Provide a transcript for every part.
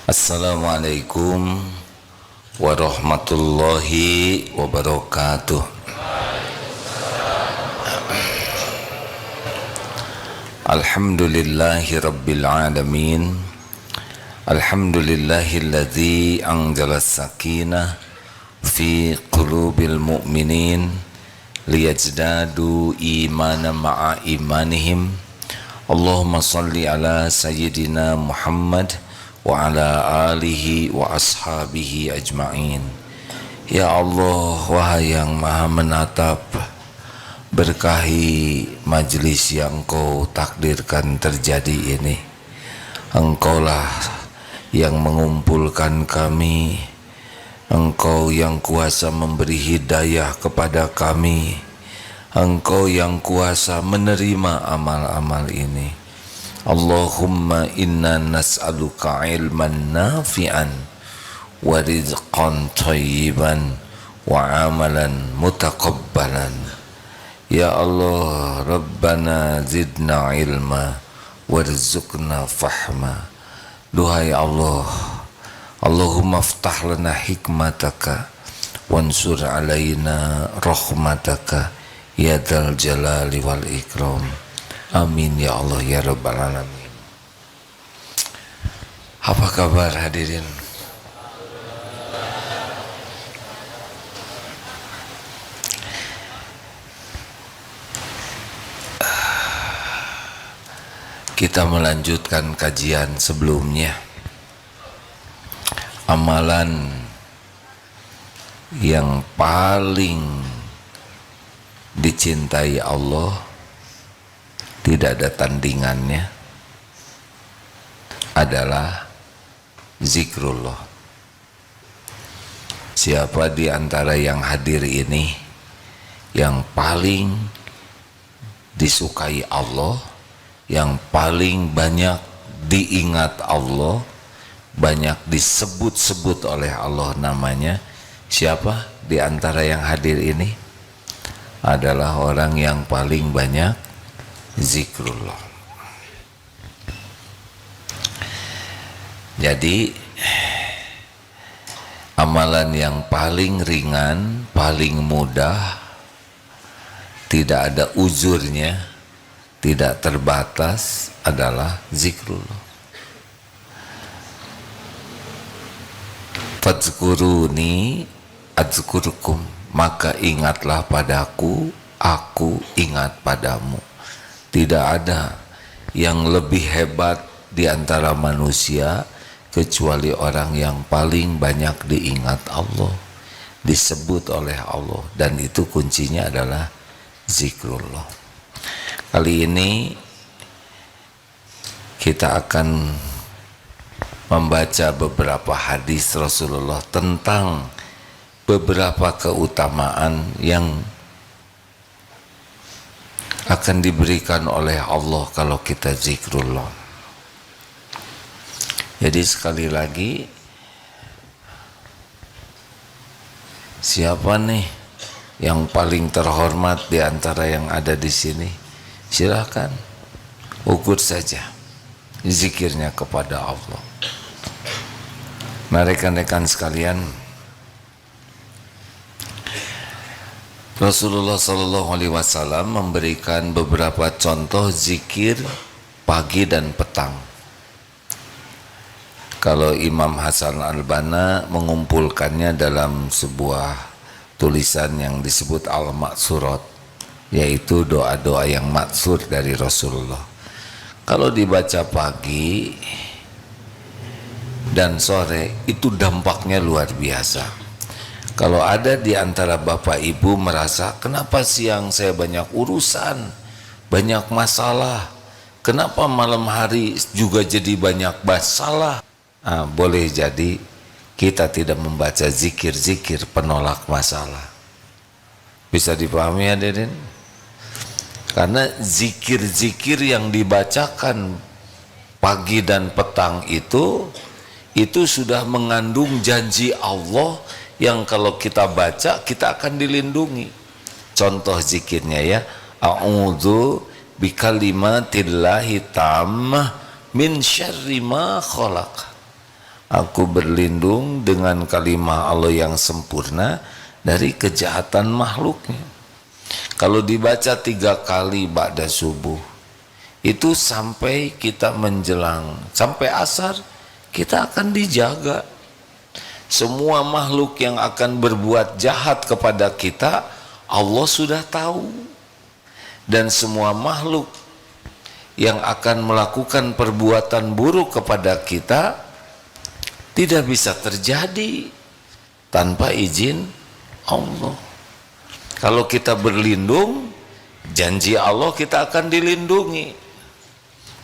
Assalamualaikum warahmatullahi wabarakatuh. Alhamdulillahi rabbil alamin. Alhamdulillahilladzi anzala sakinah fi qulubil mu'minin liyazdadu imanan ma'a imanihim. Allahumma salli ala sayyidina Muhammad wa ala alihi wa ashabihi ajma'in. Ya Allah, wahai yang maha menatap, berkahi majlis yang Engkau takdirkan terjadi ini. Engkaulah yang mengumpulkan kami, Engkau yang kuasa memberi hidayah kepada kami, Engkau yang kuasa menerima amal-amal ini. Allahumma inna nas'aluka ilman nafi'an wa rizqan thayyiban wa amalan mutaqabbalan. Ya Allah, Rabbana zidna ilma warzuqna fahma. Duhai Allah, Allahumma aftah lana hikmataka wansur alaina rahmataka ya dzal jalali wal ikram. Amin ya Allah ya Rabbal alamin. Apa kabar hadirin? Kita melanjutkan kajian sebelumnya. Amalan yang paling dicintai Allah, tidak ada tandingannya, adalah zikrullah. Siapa di antara yang hadir ini yang paling disukai Allah, yang paling banyak diingat Allah, banyak disebut-sebut oleh Allah namanya? Siapa di antara yang hadir ini? Adalah orang yang paling banyak zikrullah. Jadi amalan yang paling ringan, paling mudah, tidak ada uzurnya, tidak terbatas, adalah zikrullah. Fadzkuruni adzkurkum, maka ingatlah padaku, aku ingat padamu. Tidak ada yang lebih hebat di antara manusia kecuali orang yang paling banyak diingat Allah, disebut oleh Allah, dan itu kuncinya adalah zikrullah. Kali ini kita akan membaca beberapa hadis Rasulullah tentang beberapa keutamaan yang akan diberikan oleh Allah kalau kita zikrullah. Jadi sekali lagi, siapa nih yang paling terhormat di antara yang ada di sini? Silakan ukur saja zikirnya kepada Allah. Nah, rekan-rekan sekalian, Rasulullah SAW memberikan beberapa contoh zikir pagi dan petang. Kalau Imam Hasan Al-Banna mengumpulkannya dalam sebuah tulisan yang disebut Al-Maksurat, yaitu doa-doa yang maksur dari Rasulullah. Kalau dibaca pagi dan sore, itu dampaknya luar biasa. Kalau ada di antara bapak ibu merasa, kenapa siang saya banyak urusan, banyak masalah, kenapa malam hari juga jadi banyak masalah? Nah, boleh jadi kita tidak membaca zikir-zikir penolak masalah. Bisa dipahami hadirin? Karena zikir-zikir yang dibacakan pagi dan petang itu sudah mengandung janji Allah yang kalau kita baca kita akan dilindungi. Contoh zikirnya ya, a'udzu bikalimatillahi tammah min syarri ma khalaq. Aku berlindung dengan kalimah Allah yang sempurna dari kejahatan makhluknya. Kalau dibaca 3 kali ba'da subuh, itu sampai kita menjelang, sampai asar, kita akan dijaga. Semua makhluk yang akan berbuat jahat kepada kita, Allah sudah tahu. Dan semua makhluk yang akan melakukan perbuatan buruk kepada kita, tidak bisa terjadi tanpa izin Allah. Kalau kita berlindung, janji Allah kita akan dilindungi.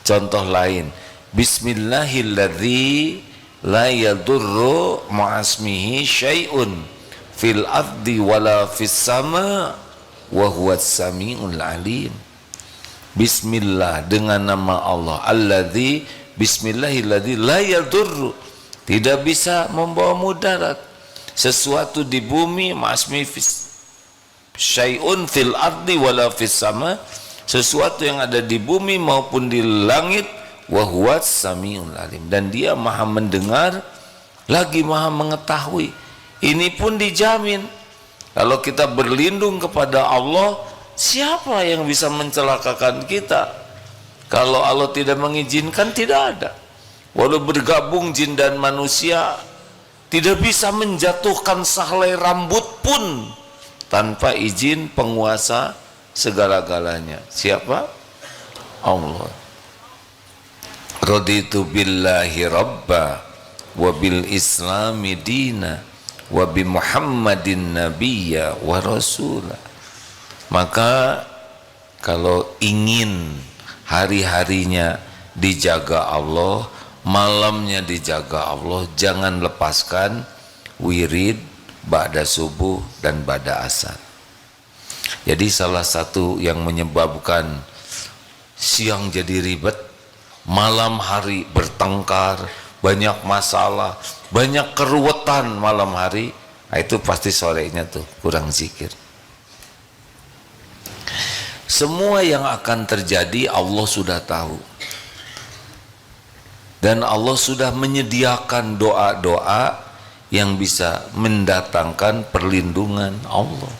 Contoh lain, Bismillahilladzi la yadurru ma'asmihi syai'un fil ardi wala fis sama wa huwas samiul alim. Bismillah, dengan nama Allah, alladzi, bismillahilladzi la yadurru, tidak bisa membawa mudarat sesuatu di bumi, ma'asmi syai'un fil ardi wala fis sama, sesuatu yang ada di bumi maupun di langit, wa huwas samiul alim, dan dia maha mendengar lagi maha mengetahui. Ini pun dijamin. Kalau kita berlindung kepada Allah, siapa yang bisa mencelakakan kita? Kalau Allah tidak mengizinkan, tidak ada. Walau bergabung jin dan manusia, tidak bisa menjatuhkan sehelai rambut pun tanpa izin penguasa segala-galanya. Siapa? Allah. Raditu billahi rabba wa bil islami dina wa bi muhammadin nabiyya wa rasula. Maka kalau ingin hari-harinya dijaga Allah, malamnya dijaga Allah, jangan lepaskan wirid ba'da subuh dan ba'da asar. Jadi salah satu yang menyebabkan siang jadi ribet, malam hari bertengkar, banyak masalah, banyak keruwetan malam hari, itu pasti sorenya tuh kurang zikir. Semua yang akan terjadi Allah sudah tahu, dan Allah sudah menyediakan doa-doa yang bisa mendatangkan perlindungan Allah.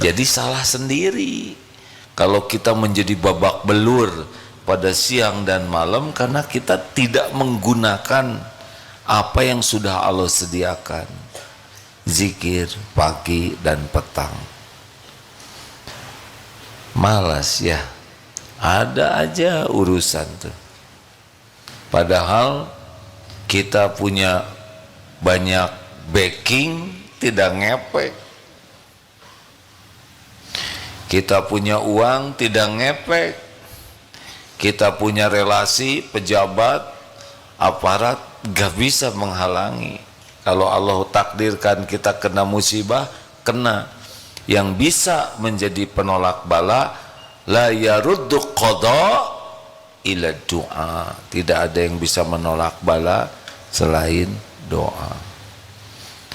Jadi salah sendiri kalau kita menjadi babak belur pada siang dan malam karena kita tidak menggunakan apa yang sudah Allah sediakan. Zikir pagi dan petang. Malas ya, ada aja urusan tuh. Padahal kita punya banyak backing, tidak ngepek. Kita punya uang, tidak ngepek. Kita punya relasi, pejabat, aparat, gak bisa menghalangi. Kalau Allah takdirkan kita kena musibah, kena. Yang bisa menjadi penolak bala, la yaruddu qada ila doa. Tidak ada yang bisa menolak bala selain doa.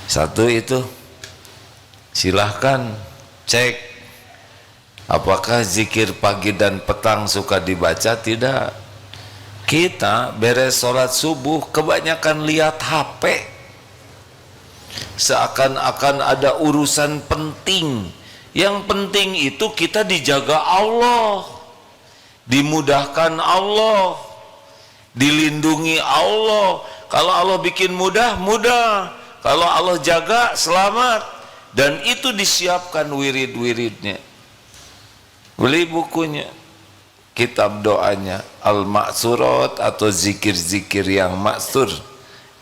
Satu itu, silahkan cek apakah zikir pagi dan petang suka dibaca. Tidak. Kita beres sholat subuh kebanyakan lihat HP, seakan-akan ada urusan penting. Yang penting itu kita dijaga Allah, dimudahkan Allah, dilindungi Allah. Kalau Allah bikin mudah, mudah. Kalau Allah jaga, selamat. Dan itu disiapkan wirid-wiridnya. Beli bukunya, kitab doanya, Al-Ma'surat atau zikir-zikir yang maksur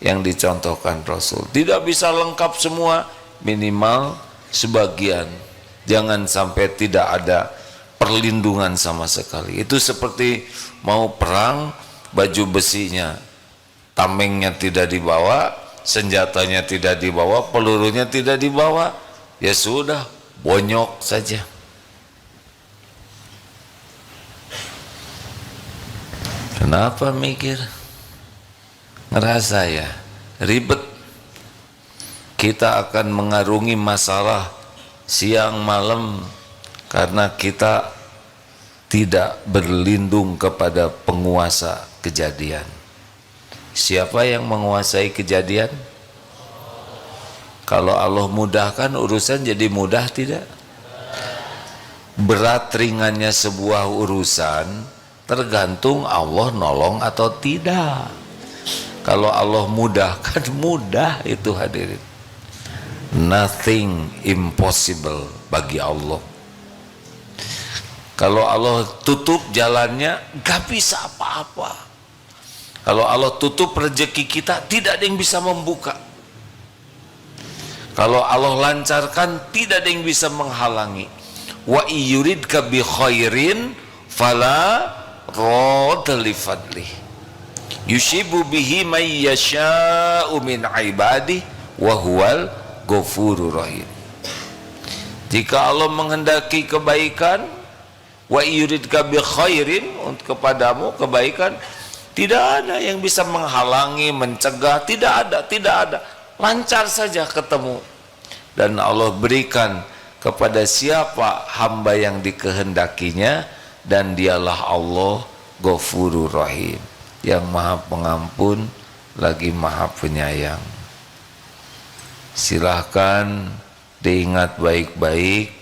yang dicontohkan Rasul. Tidak bisa lengkap semua, minimal sebagian. Jangan sampai tidak ada perlindungan sama sekali. Itu seperti mau perang, baju besinya, tamengnya tidak dibawa, senjatanya tidak dibawa, pelurunya tidak dibawa, ya sudah, bonyok saja. Kenapa mikir? Ngerasa ya ribet. Kita akan mengarungi masalah siang malam karena kita tidak berlindung kepada penguasa kejadian. Siapa yang menguasai kejadian? Kalau Allah mudahkan urusan jadi mudah tidak? Berat ringannya sebuah urusan tergantung Allah nolong atau tidak. Kalau Allah mudahkan, mudah itu hadirin. Nothing impossible bagi Allah. Kalau Allah tutup jalannya, gak bisa apa-apa. Kalau Allah tutup rezeki kita, tidak ada yang bisa membuka. Kalau Allah lancarkan, tidak ada yang bisa menghalangi. Wa iyuridka bi khairin fala radda li fadlih. Yusibu bihi may yasha'u min ibadihi wa huwal ghafurur rahim. Jika Allah menghendaki kebaikan, wa iyuridka bi khairin, untuk kepadamu kebaikan, tidak ada yang bisa menghalangi, mencegah, tidak ada, lancar saja ketemu. Dan Allah berikan kepada siapa hamba yang dikehendakinya, dan dialah Allah Ghafurur Rahim, yang maha pengampun lagi maha penyayang. Silahkan diingat baik-baik.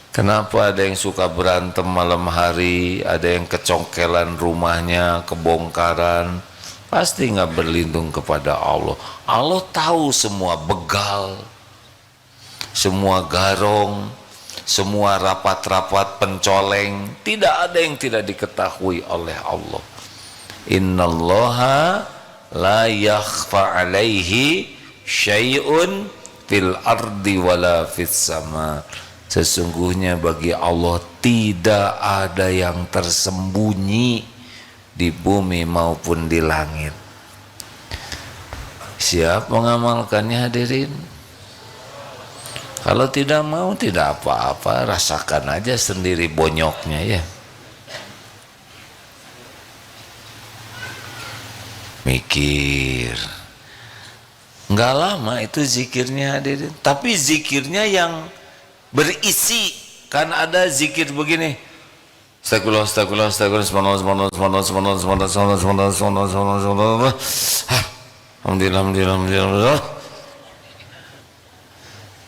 Kenapa ada yang suka berantem malam hari, ada yang kecongkelan rumahnya, kebongkaran? Pasti nggak berlindung kepada Allah. Allah tahu semua begal, semua garong, semua rapat-rapat pencoleng. Tidak ada yang tidak diketahui oleh Allah. Innallaha la yakhfa alaihi syai'un fil ardi wala fis sama. Sesungguhnya bagi Allah tidak ada yang tersembunyi di bumi maupun di langit. Siap mengamalkannya hadirin? Kalau tidak mau tidak apa-apa, rasakan aja sendiri bonyoknya ya. Mikir. Enggak lama itu zikirnya hadirin, tapi zikirnya yang berisi. Kan ada zikir begini, astagfirullah, astagfirullah, astagfirullah, subhanallah, subhanallah, subhanallah, subhanallah, subhanallah, subhanallah, subhanallah, subhanallah, subhanallah, alhamdulillah, alhamdulillah, alhamdulillah.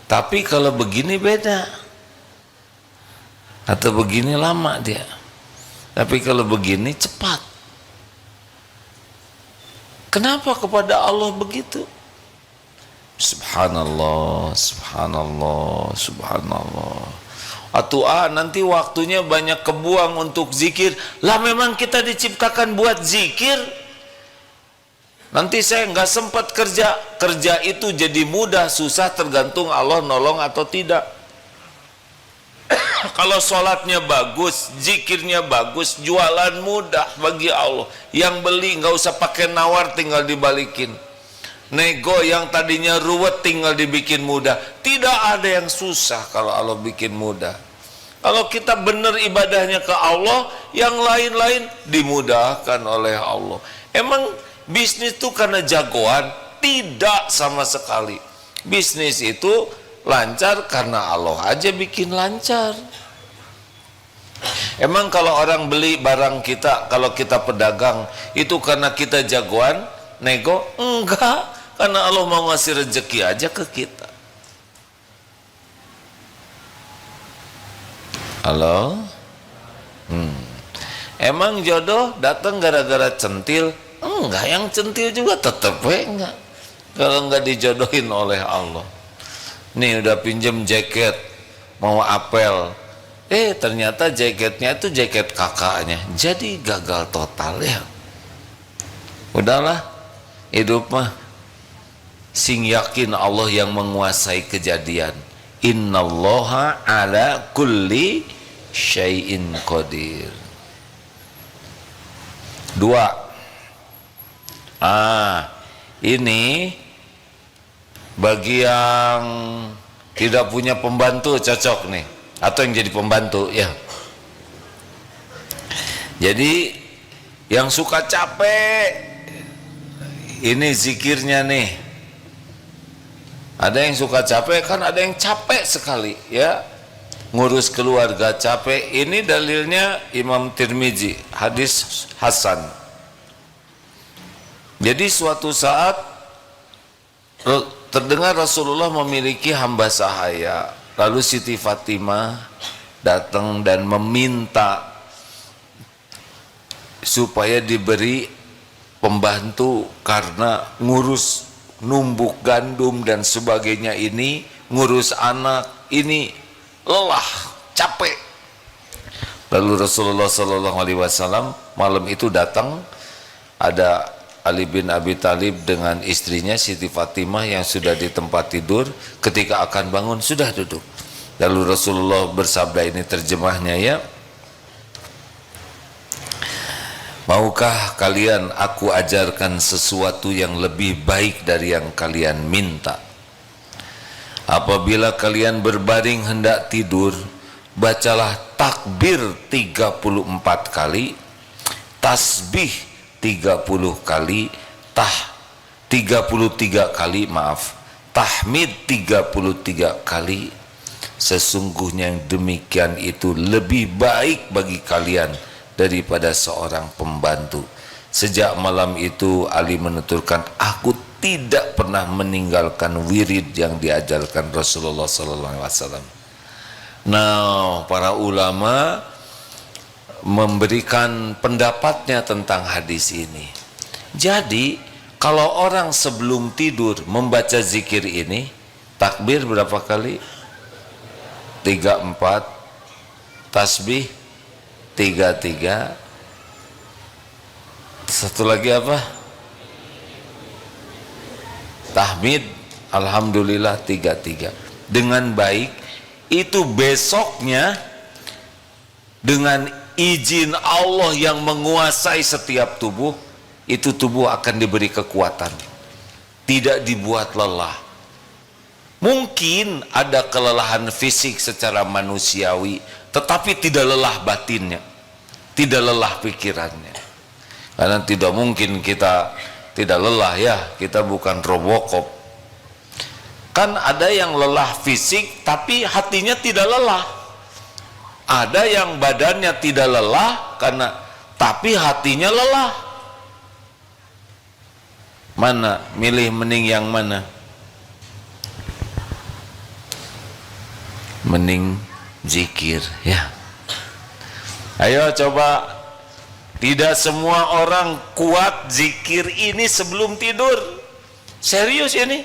Tapi kalau begini beda, atau begini lama dia, tapi kalau begini cepat. Kenapa kepada Allah begitu? Subhanallah, subhanallah, subhanallah. Atau nanti waktunya banyak kebuang untuk zikir. Lah memang kita diciptakan buat zikir. Nanti saya nggak sempat kerja. Kerja itu jadi mudah, susah, tergantung Allah nolong atau tidak. Kalau sholatnya bagus, zikirnya bagus, jualan mudah bagi Allah. Yang beli nggak usah pakai nawar, tinggal dibalikin. Nego yang tadinya ruwet tinggal dibikin mudah. Tidak ada yang susah kalau Allah bikin mudah. Kalau kita benar ibadahnya ke Allah, yang lain-lain dimudahkan oleh Allah. Emang bisnis itu karena jagoan? Tidak sama sekali. Bisnis itu lancar karena Allah aja bikin lancar. Emang kalau orang beli barang kita, kalau kita pedagang, itu karena kita jagoan nego? Enggak. Karena Allah mau ngasih rezeki aja ke kita. Halo? Emang jodoh datang gara-gara centil? Enggak, yang centil juga tetep enggak. Kalau enggak dijodohin oleh Allah. Nih udah pinjem jaket, mau apel. Ternyata jaketnya itu jaket kakaknya. Jadi gagal total ya. Udahlah, hidup mah sing yakin Allah yang menguasai kejadian. Innallaha ala kulli syai'in qadir. 2. Ini bagi yang tidak punya pembantu cocok nih, atau yang jadi pembantu ya. Jadi yang suka capek, ini zikirnya nih. Ada yang suka capek, kan ada yang capek sekali ya, ngurus keluarga capek. Ini dalilnya Imam Tirmizi, hadis Hasan. Jadi suatu saat terdengar Rasulullah memiliki hamba sahaya. Lalu Siti Fatimah datang dan meminta supaya diberi pembantu karena ngurus numbuk gandum dan sebagainya ini, ngurus anak ini lelah, capek. Lalu Rasulullah SAW malam itu datang, ada Ali bin Abi Thalib dengan istrinya Siti Fatimah yang sudah di tempat tidur. Ketika akan bangun sudah duduk. Lalu Rasulullah bersabda, ini terjemahnya ya, maukah kalian aku ajarkan sesuatu yang lebih baik dari yang kalian minta? Apabila kalian berbaring hendak tidur, bacalah takbir 34 kali, tasbih 30 kali, 33 kali, tahmid 33 kali. Sesungguhnya yang demikian itu lebih baik bagi kalian daripada seorang pembantu. Sejak malam itu Ali menuturkan, aku tidak pernah meninggalkan wirid yang diajarkan Rasulullah SAW. Nah, para ulama memberikan pendapatnya tentang hadis ini. Jadi kalau orang sebelum tidur membaca zikir ini, takbir berapa kali? 34, tasbih 33, satu lagi apa? Tahmid alhamdulillah 33. Dengan baik itu besoknya dengan izin Allah yang menguasai setiap tubuh, itu tubuh akan diberi kekuatan, tidak dibuat lelah. Mungkin ada kelelahan fisik secara manusiawi, tetapi tidak lelah batinnya, tidak lelah pikirannya. Karena tidak mungkin kita tidak lelah ya, kita bukan Robocop. Kan ada yang lelah fisik tapi hatinya tidak lelah. Ada yang badannya tidak lelah karena tapi hatinya lelah. Mana? Milih mending yang mana? Mending zikir ya. Ayo coba. Tidak semua orang kuat zikir ini sebelum tidur. Serius ini.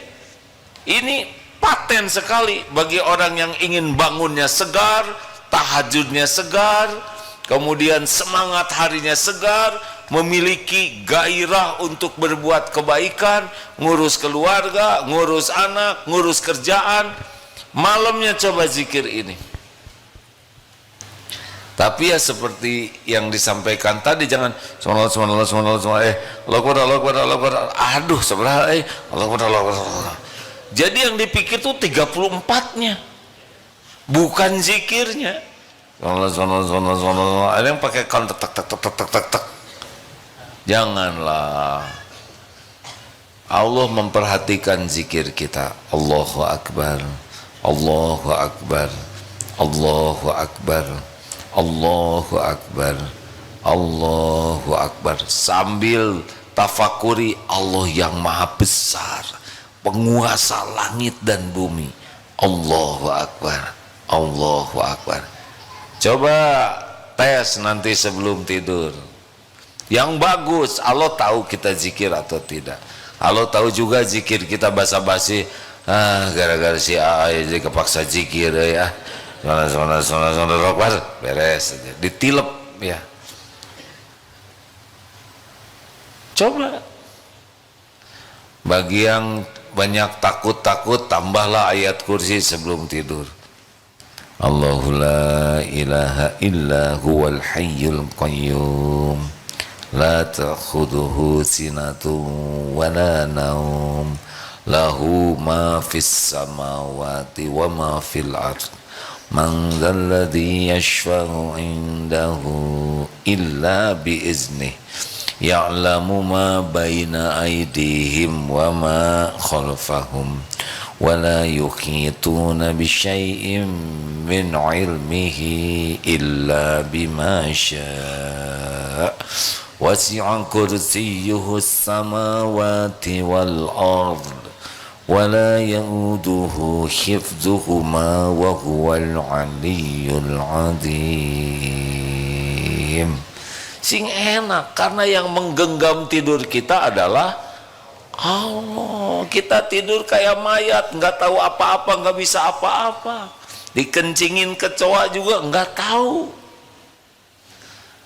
Ini paten sekali bagi orang yang ingin bangunnya segar, tahajudnya segar, kemudian semangat harinya segar, memiliki gairah untuk berbuat kebaikan, ngurus keluarga, ngurus anak, ngurus kerjaan. Malamnya coba zikir ini. Tapi ya seperti yang disampaikan tadi, jangan subhanallah aduh sebenarnya Allah. Jadi yang dipikir tuh 34-nya, bukan zikirnya. Ada yang pakai count tak. Janganlah. Allah memperhatikan zikir kita. Allahu Akbar, Allahu Akbar, Allahu Akbar, Allahu Akbar, Allahu Akbar, sambil tafakuri Allah yang maha besar, penguasa langit dan bumi. Allahu Akbar, Allahu Akbar. Coba tes nanti sebelum tidur. Yang bagus, Allah tahu kita zikir atau tidak. Allah tahu juga zikir kita basa-basi, gara-gara si A jadi kepaksa zikir ya. Beres saja, ditilep ya. Coba. Bagi yang banyak takut-takut, tambahlah ayat kursi sebelum tidur. Allahu la ilaha illa huwal hayyul qayyum, la ta'khudhuhu sinatun wa la naum, lahu ma fis samawati wa ma fil ardh, man dzalladzi yashfa'u indahu illa biiznih, ya'lamu ma baina aydihim wa ma khalfahum, wa la yuhituna bisyai'in min ilmihi illa bima syaa', wasi'a kursiyyuhu as-samawati wal ard wa la ya'uduhu hifdzuhuma wa huwal 'aliyyul 'azim. Sing enak karena yang menggenggam tidur kita adalah Allah. Kita tidur kayak mayat, nggak tahu apa-apa, nggak bisa apa-apa. Dikencingin kecoa juga nggak tahu.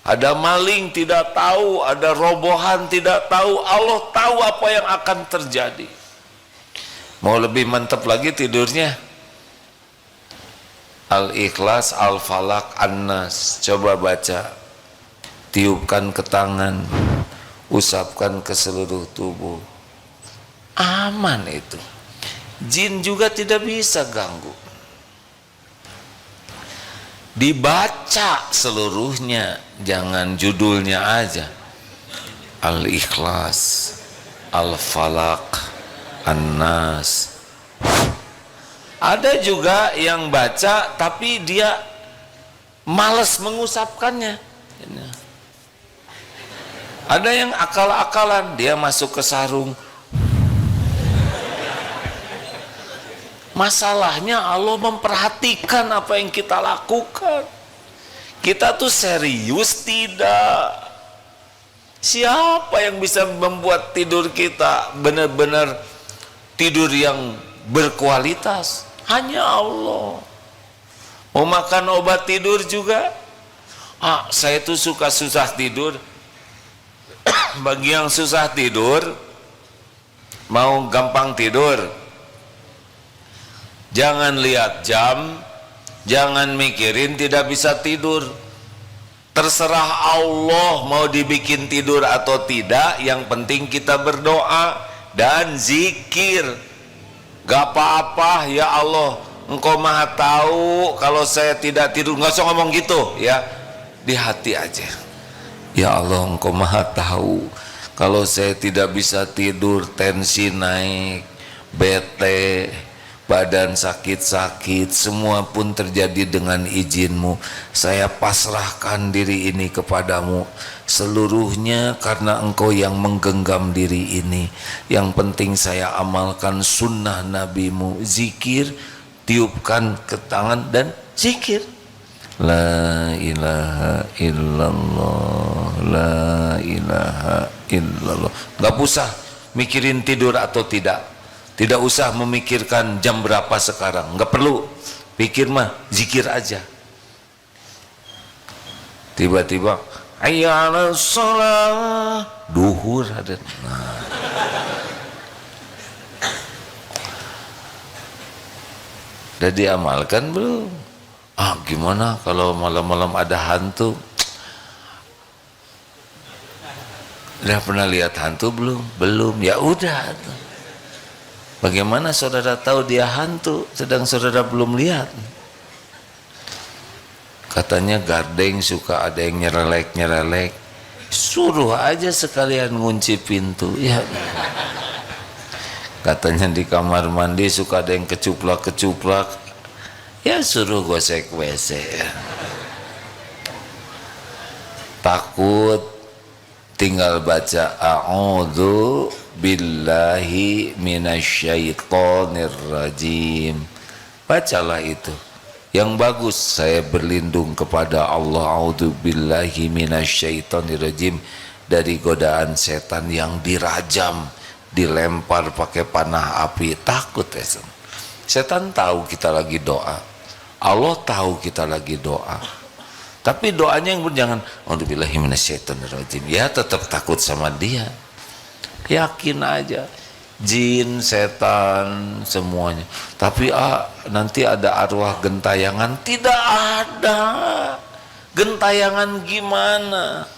Ada maling tidak tahu, ada robohan tidak tahu. Allah tahu apa yang akan terjadi. Mau lebih mantap lagi tidurnya? Al-Ikhlas, Al-Falaq, An-Nas. Coba baca. Tiupkan ke tangan, usapkan ke seluruh tubuh. Aman itu. Jin juga tidak bisa ganggu. Dibaca seluruhnya, jangan judulnya aja. Al-Ikhlas, Al-Falaq, An-Nas. Ada juga yang baca tapi dia malas mengusapkannya. Ada yang akal-akalan, dia masuk ke sarung. Masalahnya Allah memperhatikan apa yang kita lakukan. Kita tuh serius tidak? Siapa yang bisa membuat tidur kita benar-benar tidur yang berkualitas? Hanya Allah. Mau makan obat tidur juga? Saya tuh suka susah tidur. Bagi yang susah tidur, mau gampang tidur, jangan lihat jam, jangan mikirin tidak bisa tidur. Terserah Allah mau dibikin tidur atau tidak, yang penting kita berdoa dan zikir. Gak apa-apa, ya Allah, Engkau maha tahu kalau saya tidak tidur. Nggak usah ngomong gitu ya, di hati aja. Ya Allah, Engkau maha tahu kalau saya tidak bisa tidur, tensi naik, bete, badan sakit-sakit, semua pun terjadi dengan izin-Mu. Saya pasrahkan diri ini kepadamu seluruhnya karena Engkau yang menggenggam diri ini. Yang penting saya amalkan sunnah Nabi-Mu, zikir, tiupkan ke tangan dan zikir. La ilaha illallah, la ilaha illallah. Gak usah mikirin tidur atau tidak. Tidak usah memikirkan jam berapa sekarang. Gak perlu. Pikir mah zikir aja. Tiba-tiba hayya 'alas shalah, duhur ada. Nah. Udah diamalkan belum? Gimana kalau malam-malam ada hantu? Udah pernah lihat hantu belum? Belum. Ya udah. Bagaimana saudara tahu dia hantu sedang saudara belum lihat? Katanya gardeng suka ada yang nyerelek-nyerelek. Suruh aja sekalian ngunci pintu. Ya. Katanya di kamar mandi suka ada yang kecuplak-kecuplak. Ya suruh gosek WC. Takut, tinggal baca a'udzu billahi minasyaitonir rajim. Bacalah itu. Yang bagus, saya berlindung kepada Allah, a'udzu billahi minasyaitonir rajim, dari godaan setan yang dirajam, dilempar pakai panah api. Takut ya. Setan tahu kita lagi doa. Allah tahu kita lagi doa. Tapi doanya yang jangan a'udzubillahi minasyaitonirrajim. Ya tetap takut sama dia. Yakin aja. Jin, setan, semuanya. Tapi nanti ada arwah gentayangan. Tidak ada. Gentayangan gimana?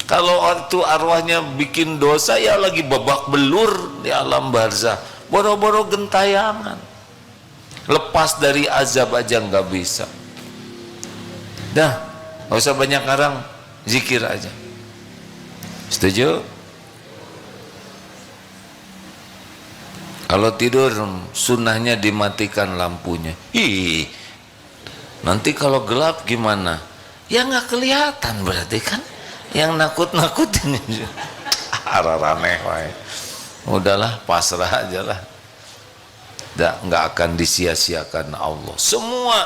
Kalau itu arwahnya bikin dosa, ya lagi babak belur di alam barzah. Boro-boro gentayangan. Lepas dari azab aja nggak bisa. Dah, nggak usah banyak ngarang, zikir aja. Setuju? Kalau tidur sunnahnya dimatikan lampunya. Nanti kalau gelap gimana? Ya nggak kelihatan berarti kan? yang nakut-nakutin araraneh wae. Udahlah, pasrah aja lah. Nggak akan disia-siakan Allah. Semua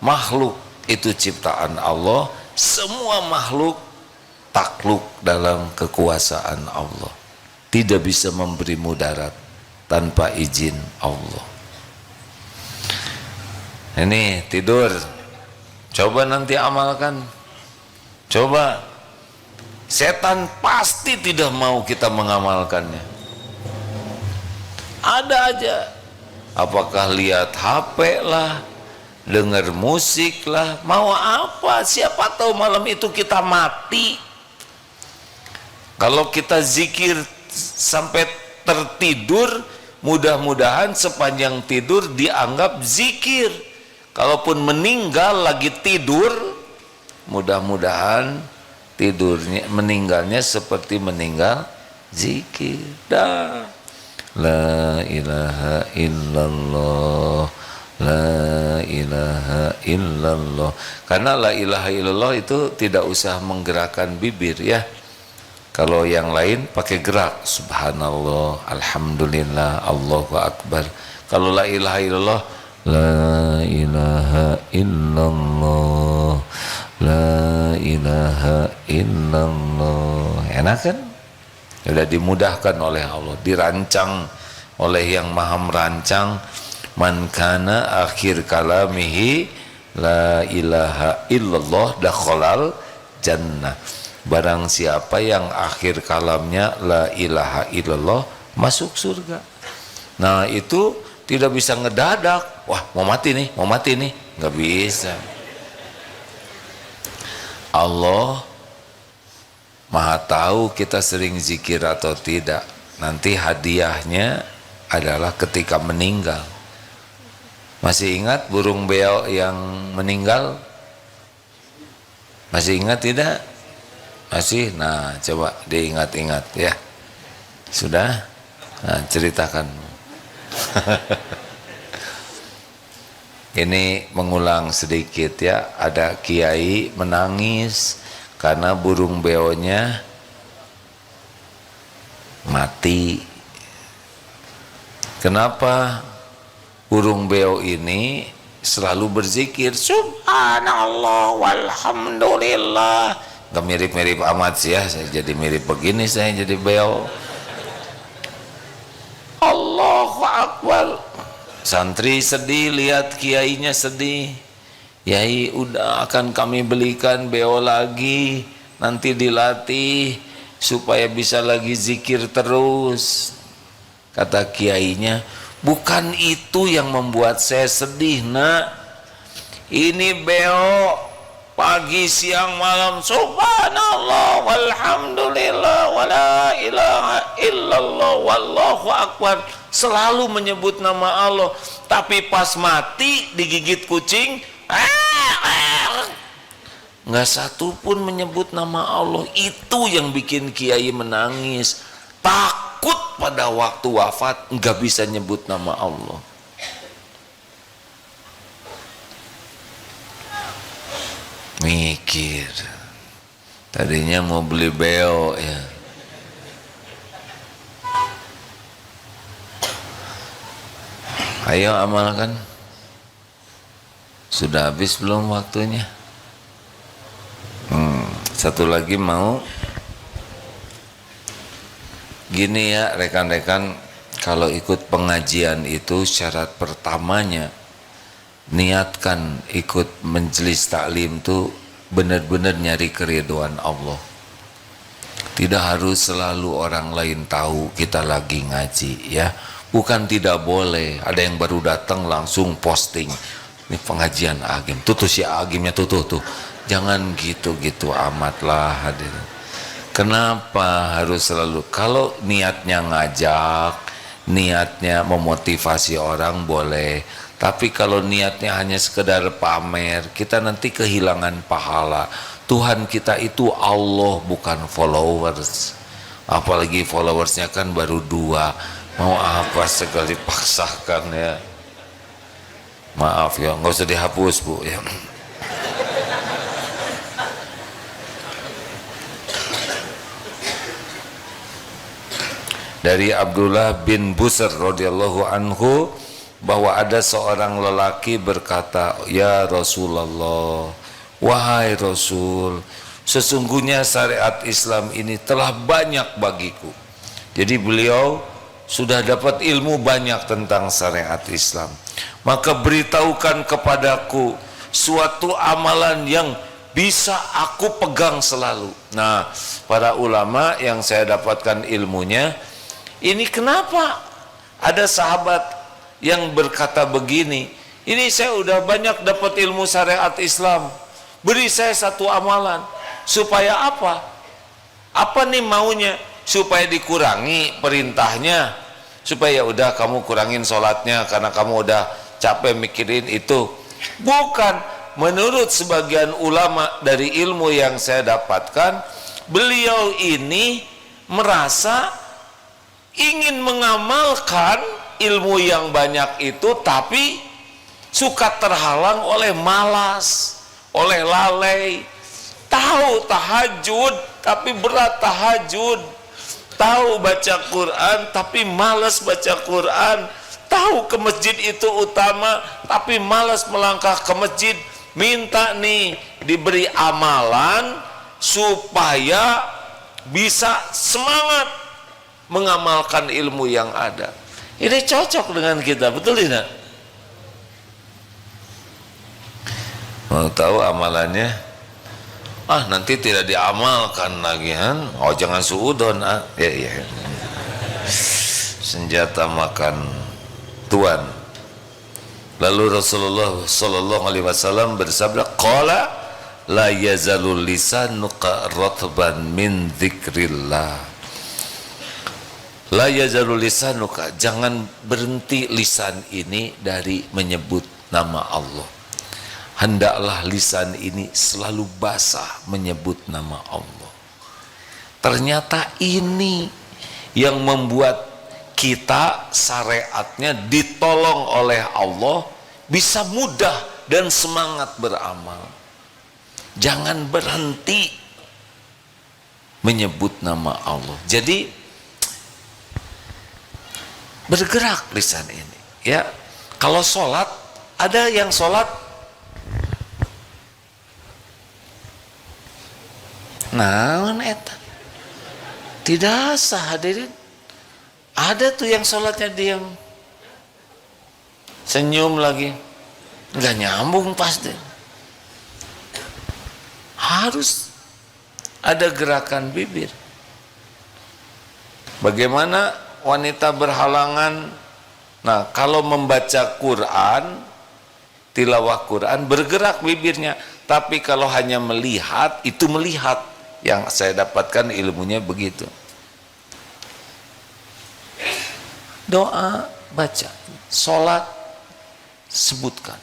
makhluk itu ciptaan Allah, semua makhluk takluk dalam kekuasaan Allah, tidak bisa memberi mudarat tanpa izin Allah. Ini tidur, coba nanti amalkan, coba. Setan pasti tidak mau kita mengamalkannya. Ada aja, apakah lihat HP lah, dengar musik lah, mau apa, siapa tahu malam itu kita mati. Kalau kita zikir sampai tertidur, mudah-mudahan sepanjang tidur dianggap zikir. Kalaupun meninggal lagi tidur, mudah-mudahan tidurnya, meninggalnya seperti meninggal zikir. Dah. La ilaha illallah, la ilaha illallah. Karena la ilaha illallah itu tidak usah menggerakkan bibir ya. Kalau yang lain pakai gerak, subhanallah, alhamdulillah, Allahu akbar. Kalau la ilaha illallah, la ilaha illallah, la ilaha illallah. Enak kan? Sudah dimudahkan oleh Allah, dirancang oleh yang maha merancang. Man kana akhir kalamihi la ilaha illallah dakhalal jannah. Barang siapa yang akhir kalamnya la ilaha illallah, masuk surga. Nah itu tidak bisa ngedadak, wah mau mati nih, nggak bisa. Allah maha tahu kita sering zikir atau tidak. Nanti hadiahnya adalah ketika meninggal. Masih ingat burung beo yang meninggal? Masih ingat tidak? Masih? Nah coba diingat-ingat ya. Sudah? Nah ceritakan. Ini mengulang sedikit ya. Ada kiai menangis karena burung beonya mati. Kenapa? Burung beo ini selalu berzikir subhanallah walhamdulillah. Gak mirip-mirip amat sih ya, saya jadi mirip begini, saya jadi beo. Allahu akbar. Santri sedih lihat kiainya sedih. Yai udah akan kami belikan beo lagi, nanti dilatih supaya bisa lagi zikir terus. Kata kiainya, bukan itu yang membuat saya sedih nak. Ini beo pagi siang malam subhanallah walhamdulillah wala ilaha illallah wallahu akbar, selalu menyebut nama Allah. Tapi pas mati digigit kucing, nggak satu pun menyebut nama Allah. Itu yang bikin kiai menangis, takut pada waktu wafat nggak bisa nyebut nama Allah. Mikir, tadinya mau beli beo ya, ayo amalkan. Sudah habis belum waktunya? Satu lagi mau gini ya rekan-rekan, kalau ikut pengajian itu syarat pertamanya niatkan ikut majelis taklim tuh benar-benar nyari keridhaan Allah. Tidak harus selalu orang lain tahu kita lagi ngaji ya. Bukan tidak boleh, ada yang baru datang langsung posting, ini pengajian Agim, tuh si Agimnya tuh. Jangan gitu-gitu amat lah hadirin. Kenapa harus selalu? Kalau niatnya ngajak, niatnya memotivasi orang boleh. Tapi kalau niatnya hanya sekedar pamer, kita nanti kehilangan pahala. Tuhan kita itu Allah, bukan followers. Apalagi followersnya kan baru 2. Mau apa sekali paksakan ya. Maaf ya, nggak usah dihapus bu ya. dari Abdullah bin Busr radhiyallahu anhu bahwa ada seorang lelaki berkata, "Ya Rasulullah, wahai Rasul, sesungguhnya syariat Islam ini telah banyak bagiku." Jadi beliau sudah dapat ilmu banyak tentang syariat Islam. "Maka beritahukan kepadaku suatu amalan yang bisa aku pegang selalu." Nah, para ulama yang saya dapatkan ilmunya, ini kenapa ada sahabat yang berkata begini, "Ini saya udah banyak dapat ilmu syariat Islam, beri saya satu amalan." Supaya apa? Apa nih maunya? Supaya dikurangi perintahnya, supaya udah kamu kurangin sholatnya karena kamu udah capek mikirin itu. Bukan. Menurut sebagian ulama dari ilmu yang saya dapatkan, beliau ini merasa ingin mengamalkan ilmu yang banyak itu, tapi suka terhalang oleh malas, oleh lalai. Tahu tahajud tapi berat tahajud, tahu baca Quran tapi malas baca Quran, tahu ke masjid itu utama tapi malas melangkah ke masjid. Minta nih diberi amalan supaya bisa semangat mengamalkan ilmu yang ada. Ini cocok dengan kita, betul tidak? Mau tahu amalannya? Nanti tidak diamalkan lagi kan? Oh, jangan suudon. Ya. Senjata makan tuan. Lalu Rasulullah sallallahu alaihi wasallam bersabda, "Qala la yazalul lisanuka ratban min dzikrillah." La yazalul lisanuka, jangan berhenti lisan ini dari menyebut nama Allah. Hendaklah lisan ini selalu basah menyebut nama Allah. Ternyata ini yang membuat kita syariatnya ditolong oleh Allah, bisa mudah dan semangat beramal. Jangan berhenti menyebut nama Allah. Jadi bergerak lisan ini, ya. Kalau sholat, ada yang sholat naon eta tidak sah, hadirin. Ada tuh yang sholatnya diam, senyum lagi, nggak nyambung pasti. Harus ada gerakan bibir. Bagaimana wanita berhalangan? Nah, kalau membaca Quran, tilawah Quran, bergerak bibirnya. Tapi kalau hanya melihat, itu melihat. Yang saya dapatkan ilmunya begitu. Doa, baca. Sholat, sebutkan.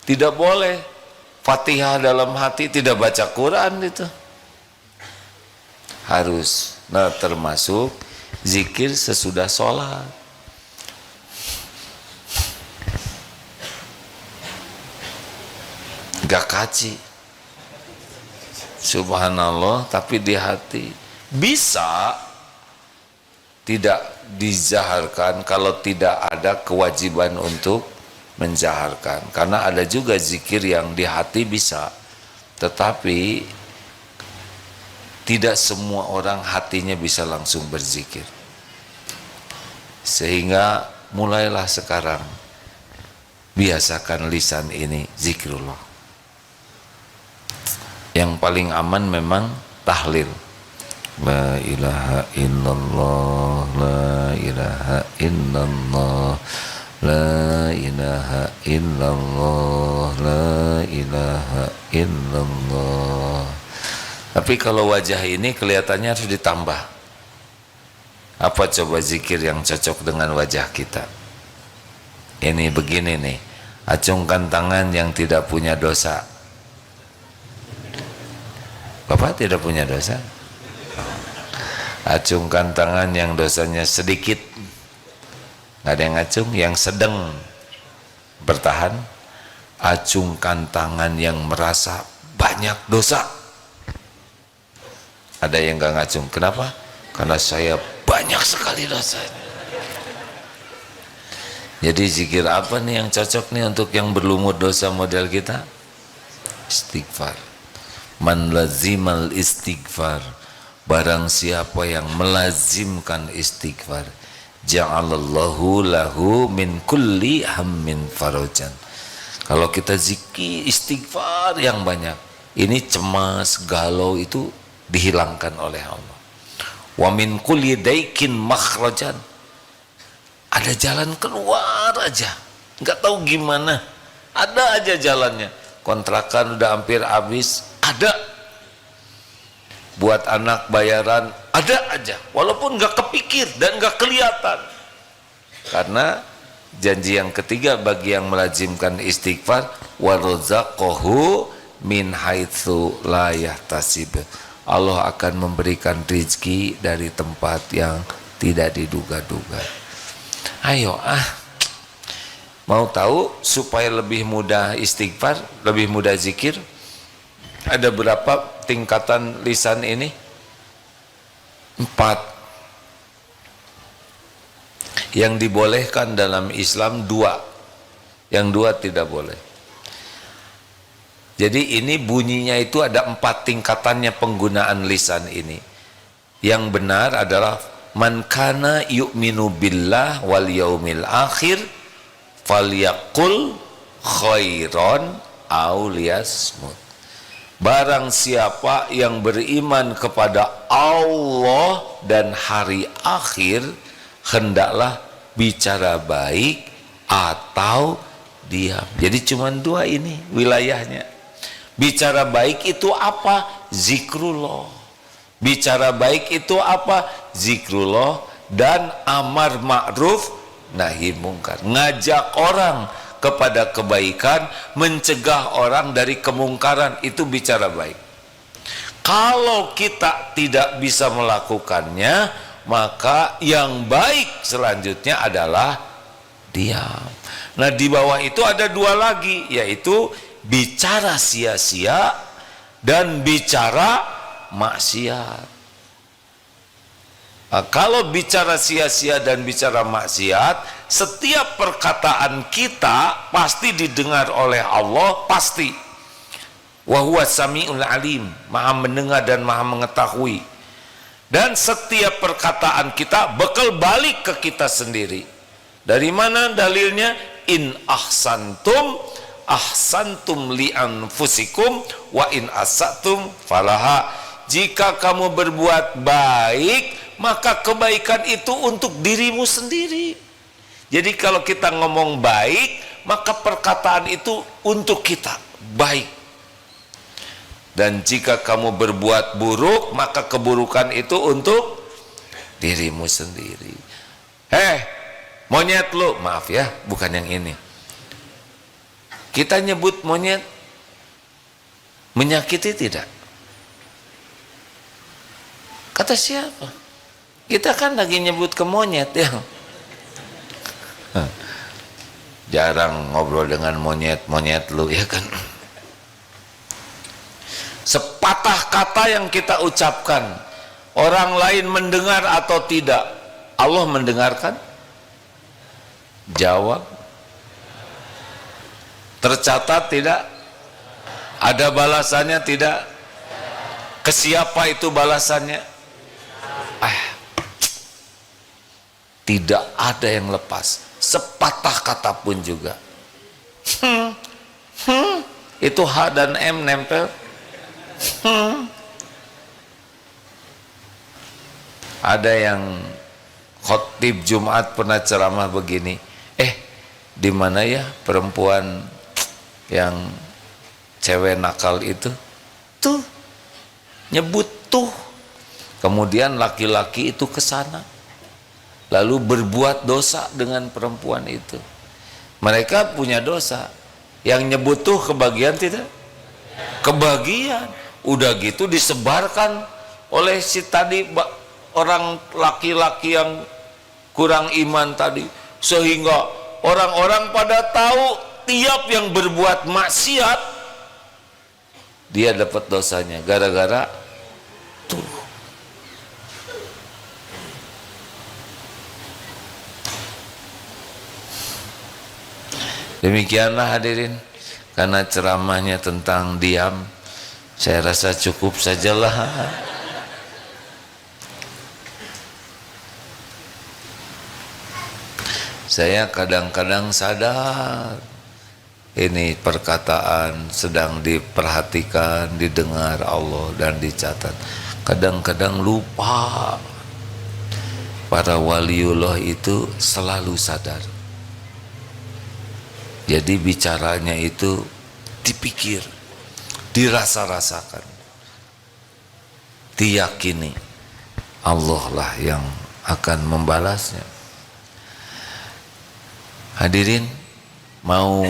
Tidak boleh Fatihah dalam hati, tidak baca Quran itu. Harus. Nah, termasuk zikir sesudah sholat. Gak kaci, subhanallah, tapi di hati. Bisa tidak dijaharkan kalau tidak ada kewajiban untuk menjaharkan. Karena ada juga zikir yang di hati bisa, tetapi tidak semua orang hatinya bisa langsung berzikir. Sehingga mulailah sekarang biasakan lisan ini zikrullah. Yang paling aman memang tahlil. La ilaha illallah, la ilaha illallah, la ilaha illallah, la ilaha illallah. Tapi kalau wajah ini kelihatannya harus ditambah. Apa coba zikir yang cocok dengan wajah kita? Ini begini nih, acungkan tangan yang tidak punya dosa. Bapak tidak punya dosa? Acungkan tangan yang dosanya sedikit. Nggak ada yang acung, yang sedang bertahan. Acungkan tangan yang merasa banyak dosa. Ada yang nggak ngacung. Kenapa? Karena saya banyak banyak sekali dosanya. Jadi zikir apa nih yang cocok nih untuk yang berlumut dosa model kita? Istighfar. Man lazimal istighfar, barang siapa yang melazimkan istighfar, ja'alallahu lahu min kulli hammin farajan. Kalau kita zikir istighfar yang banyak, ini cemas, galau itu dihilangkan oleh Allah. Wa min kulli daikin makhrajan, ada jalan keluar aja, nggak tahu gimana, ada aja jalannya. Kontrakan udah hampir habis, ada. Buat anak bayaran, ada aja, walaupun nggak kepikir dan nggak kelihatan. Karena janji yang ketiga bagi yang melazimkan istighfar, warzaqahu min haitsu la yahtasib, Allah akan memberikan rezeki dari tempat yang tidak diduga-duga. Ayo mau tahu supaya lebih mudah istighfar, lebih mudah zikir? Ada berapa tingkatan lisan ini? 4. Yang dibolehkan dalam Islam 2, yang 2 tidak boleh. Jadi ini bunyinya itu ada 4 tingkatannya penggunaan lisan ini. Yang benar adalah man kana yu'minu billah wal yaumil akhir falyaqul khairon aw liyasmut. Barang siapa yang beriman kepada Allah dan hari akhir, hendaklah bicara baik atau diam. Jadi cuma 2 ini wilayahnya. Bicara baik itu apa? Zikrullah. Bicara baik itu apa? Zikrullah dan amar ma'ruf nahi mungkar. Ngajak orang kepada kebaikan, mencegah orang dari kemungkaran, itu bicara baik. Kalau kita tidak bisa melakukannya, maka yang baik selanjutnya adalah diam. Nah, di bawah itu ada 2 lagi, yaitu bicara sia-sia dan bicara maksiat. Nah, kalau bicara sia-sia dan bicara maksiat, setiap perkataan kita pasti didengar oleh Allah, pasti. Wa huwa samiul alim, maha mendengar dan maha mengetahui. Dan setiap perkataan kita bakal balik ke kita sendiri. Dari mana dalilnya? In ahsantum ahsantum li anfusikum wa in asatum falaha. Jika kamu berbuat baik, maka kebaikan itu untuk dirimu sendiri. Jadi kalau kita ngomong baik, maka perkataan itu untuk kita baik. Dan jika kamu berbuat buruk, maka keburukan itu untuk dirimu sendiri. Monyet lu, maaf ya, bukan yang ini. Kita nyebut monyet menyakiti tidak? Kata siapa? Kita kan lagi nyebut ke monyet ya. Jarang ngobrol dengan monyet lu ya kan. Sepatah kata yang kita ucapkan, orang lain mendengar atau tidak, Allah mendengarkan? Jawab. Tercatat tidak? Ada balasannya tidak? Ke siapa itu balasannya? Tidak ada yang lepas, sepatah kata pun juga. Itu H dan M nempel. Ada yang khotib Jumat pernah ceramah begini, di mana ya perempuan yang cewek nakal itu? Tuh, nyebut tuh. Kemudian laki-laki itu ke sana, lalu berbuat dosa dengan perempuan itu. Mereka punya dosa. Yang nyebut tuh kebagian tidak? Kebagian. Udah gitu disebarkan oleh si tadi orang laki-laki yang kurang iman tadi, sehingga orang-orang pada tahu tiap yang berbuat maksiat dia dapat dosanya gara-gara tuh. Demikianlah hadirin, karena ceramahnya tentang diam, saya rasa cukup sajalah. Saya kadang-kadang sadar ini perkataan sedang diperhatikan, didengar Allah dan dicatat. Kadang-kadang lupa. Para waliullah itu selalu sadar. Jadi bicaranya itu dipikir, dirasa-rasakan, diyakini Allah lah yang akan membalasnya. Hadirin, mau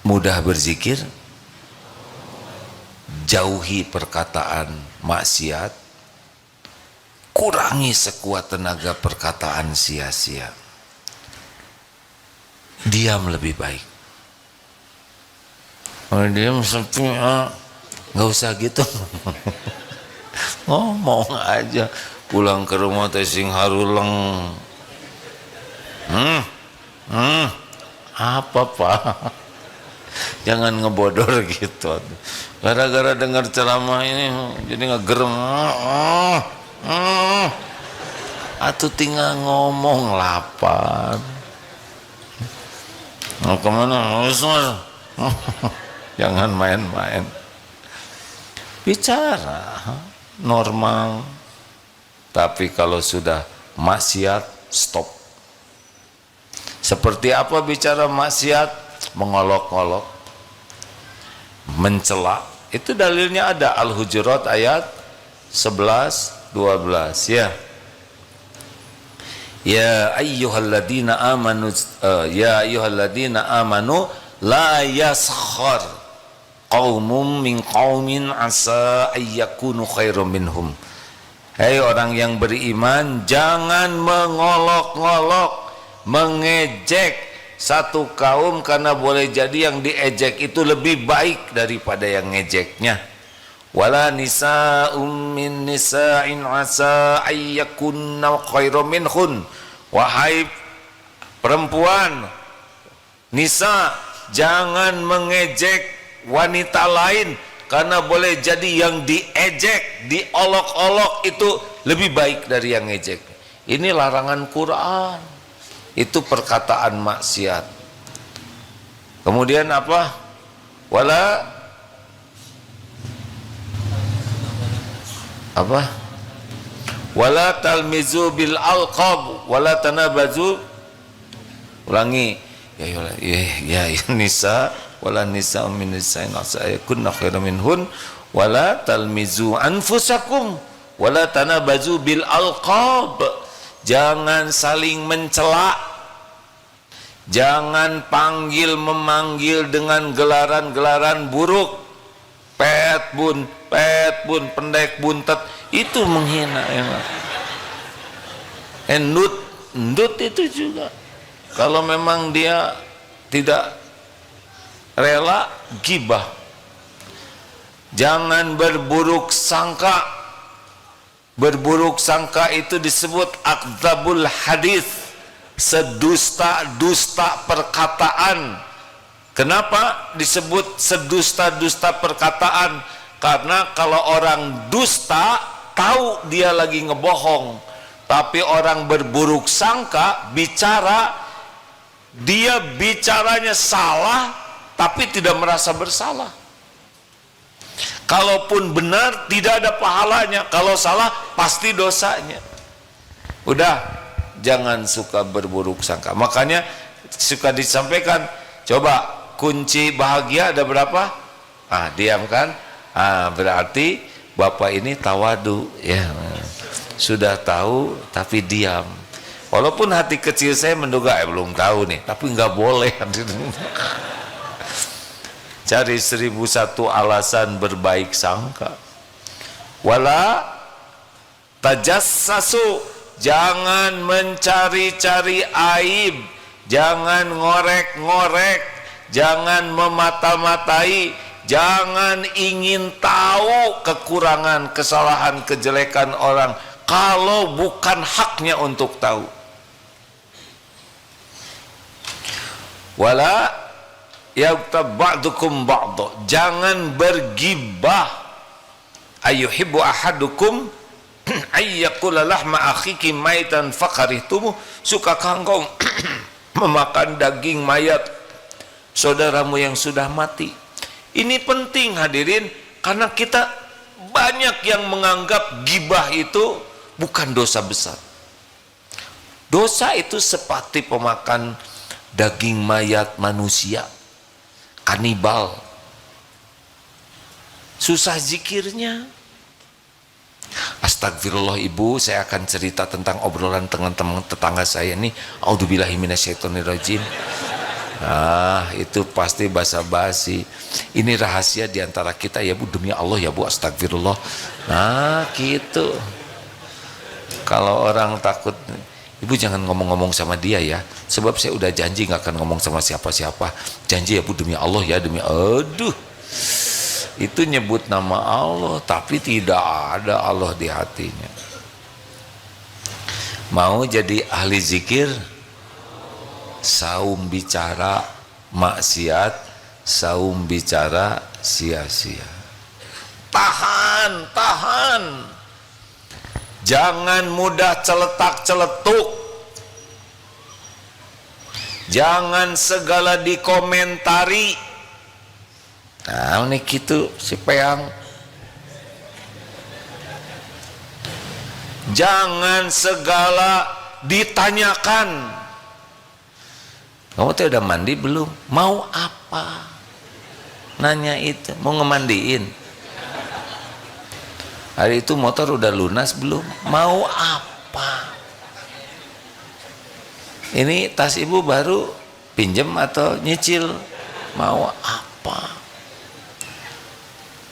mudah berzikir, jauhi perkataan maksiat, kurangi sekuat tenaga perkataan sia-sia. Diam lebih baik. Diam sepi, nggak usah gitu. Ngomong aja, pulang ke rumah teh sing haruleng. Apa Pak? Jangan ngebodor gitu. Gara-gara dengar ceramah ini jadi ngegerem. Atuh tinggal ngomong lapar. Mau kemana? Jangan main-main. Bicara normal. Tapi kalau sudah maksiat, stop. Seperti apa bicara maksiat? Mengolok-olok, mencela. Itu dalilnya ada, Al-Hujurat ayat 11-12 ya. Ya ayyuhalladzina amanu ya ayyuhalladzina amanu la yaskhar qaumun min qaumin asa ayyakunu khairum minhum. Hai orang yang beriman, jangan mengolok-olok, mengejek satu kaum karena boleh jadi yang diejek itu lebih baik daripada yang ngejeknya. Wala nisa'um min nisa'in asa ayyakunna khairum minhun. Wahai perempuan nisa, jangan mengejek wanita lain karena boleh jadi yang diejek, diolok-olok itu lebih baik dari yang ngejek. Ini larangan Quran. Itu perkataan maksiat. Kemudian apa? Wala talmizu bil alqab wala tanabazu. Ulangi. Ya nisa wala nisa min nisa'in kunna khairan minhun wala talmizu anfusakum wala tanabazu bil alqab. Jangan saling mencela, jangan panggil memanggil dengan gelaran-gelaran buruk. Pet bun, pendek buntet, itu menghina emang. Endut itu juga. Kalau memang dia tidak rela, gibah. Jangan berburuk sangka. Berburuk sangka itu disebut akdzabul hadis, sedusta-dusta perkataan. Kenapa disebut sedusta-dusta perkataan? Karena kalau orang dusta tahu dia lagi ngebohong, tapi orang berburuk sangka bicara, dia bicaranya salah tapi tidak merasa bersalah. Kalaupun benar tidak ada pahalanya, kalau salah pasti dosanya. Udah, jangan suka berburuk sangka. Makanya suka disampaikan, coba kunci bahagia ada berapa? Diam kan? Berarti Bapak ini tawadu ya. Sudah tahu tapi diam. Walaupun hati kecil saya menduga belum tahu nih, tapi nggak boleh. Cari 1001 alasan berbaik sangka. Wala tajassasu, jangan mencari-cari aib, jangan ngorek-ngorek, jangan memata-matai, jangan ingin tahu kekurangan, kesalahan, kejelekan orang kalau bukan haknya untuk tahu. Wala yaghtab ba'dukum ba'dha, jangan bergibah. Ayuhibbu ahadukum ayyakula lahma akhiki maitan fakarihtumu, sukakah engkau memakan daging mayat saudaramu yang sudah mati? Ini penting hadirin, karena kita banyak yang menganggap gibah itu bukan dosa besar. Dosa itu seperti pemakan daging mayat manusia, kanibal, susah zikirnya. Astagfirullah ibu, saya akan cerita tentang obrolan teman-teman tetangga saya nih. A'udzubillahi minasyaitonirrajim. Nah, itu pasti basa-basi. Ini rahasia diantara kita ya bu, demi Allah ya bu, astagfirullah. Nah gitu. Kalau orang takut, ibu jangan ngomong-ngomong sama dia ya, sebab saya udah janji nggak akan ngomong sama siapa-siapa. Janji ya bu, demi Allah ya, demi. Aduh, itu nyebut nama Allah tapi tidak ada Allah di hatinya. Mau jadi ahli zikir, saum bicara maksiat, saum bicara sia-sia. Tahan. Jangan mudah celetak-celetuk. Jangan segala dikomentari. Nah ini gitu si peang. Jangan segala ditanyakan. Kamu tuh udah mandi belum? Mau apa? Nanya itu, mau ngemandiin. Hari itu motor udah lunas belum? Mau apa? Ini tas ibu baru pinjem atau nyicil? Mau apa?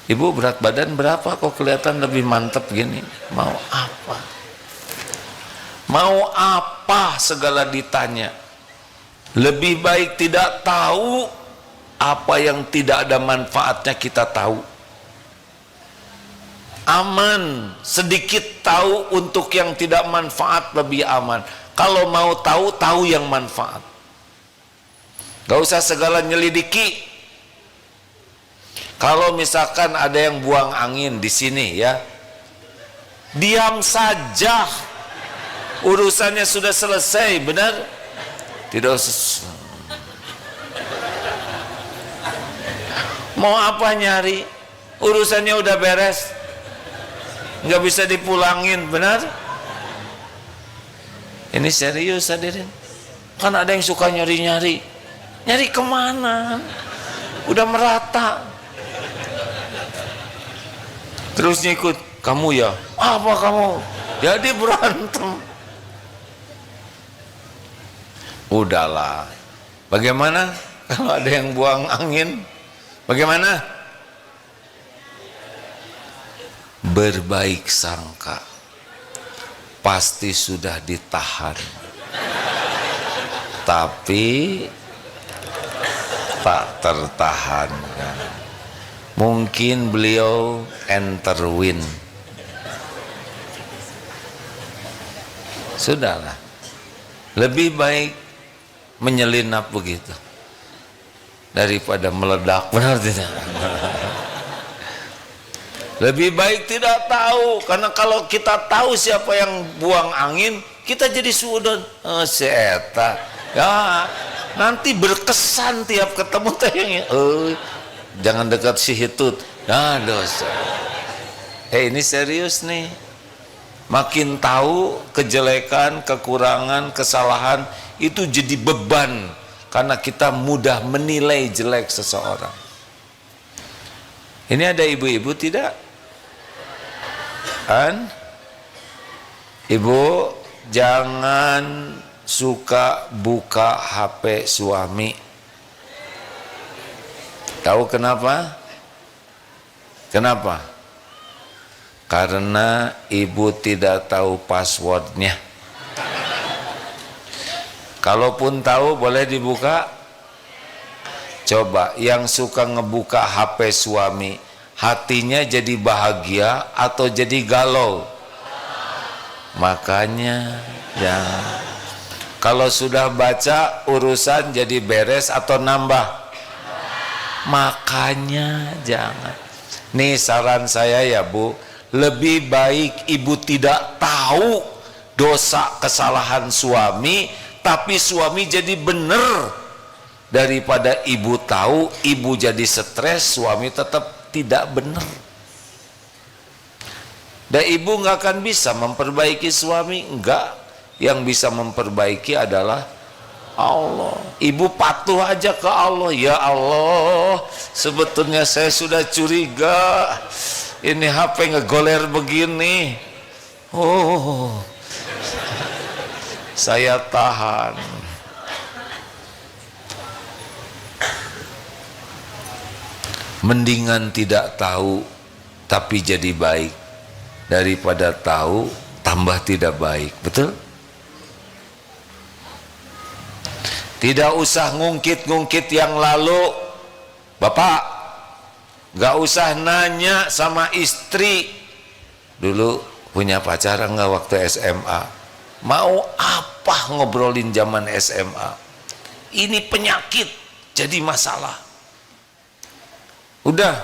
Ibu berat badan berapa kok kelihatan lebih mantep gini? Mau apa? Mau apa segala ditanya? Lebih baik tidak tahu apa yang tidak ada manfaatnya kita tahu. Aman, sedikit tahu untuk yang tidak manfaat lebih aman. Kalau mau tahu, tahu yang manfaat. Gak usah segala nyelidiki. Kalau misalkan ada yang buang angin di sini ya, diam saja, urusannya sudah selesai, benar? Tidak usah. Mau apa nyari? Urusannya udah beres, nggak bisa dipulangin, benar? Ini serius hadirin. Kan ada yang suka nyari-nyari. Nyari kemana? Udah merata. Terus ngikut, kamu ya? Apa kamu? Jadi berantem. Udahlah. Bagaimana kalau ada yang buang angin? Bagaimana? Berbaik sangka. Pasti sudah ditahan. Tapi tak tertahankan. Mungkin beliau enter win. Sudahlah. Lebih baik menyelinap begitu daripada meledak, benar tidak? Lebih baik tidak tahu, karena kalau kita tahu siapa yang buang angin, kita jadi suudon. Seeta ya, nanti berkesan tiap ketemu tayangnya. Jangan dekat si hitut. Nah dosa. Ini serius nih. Makin tahu kejelekan, kekurangan, kesalahan itu jadi beban, karena kita mudah menilai jelek seseorang. Ini ada ibu-ibu tidak? Kan? Ibu jangan suka buka HP suami. Tahu kenapa? Kenapa? Karena ibu tidak tahu passwordnya. Kalaupun tahu boleh dibuka. Coba yang suka ngebuka HP suami, hatinya jadi bahagia atau jadi galau? Makanya jangan. Kalau sudah baca urusan jadi beres atau nambah? Makanya jangan. Nih saran saya ya Bu, lebih baik ibu tidak tahu dosa kesalahan suami, tapi suami jadi benar, daripada ibu tahu, ibu jadi stres, suami tetap tidak benar. Dan ibu nggak akan bisa memperbaiki suami, enggak. Yang bisa memperbaiki adalah Allah. Ibu patuh aja ke Allah. Ya Allah, sebetulnya saya sudah curiga, ini HP ngegoler begini. Oh, saya tahan. Mendingan tidak tahu tapi jadi baik, daripada tahu tambah tidak baik. Betul? Tidak usah ngungkit-ngungkit yang lalu. Bapak gak usah nanya sama istri, dulu punya pacar enggak waktu SMA, mau apa ngobrolin zaman SMA. Ini penyakit jadi masalah. Udah,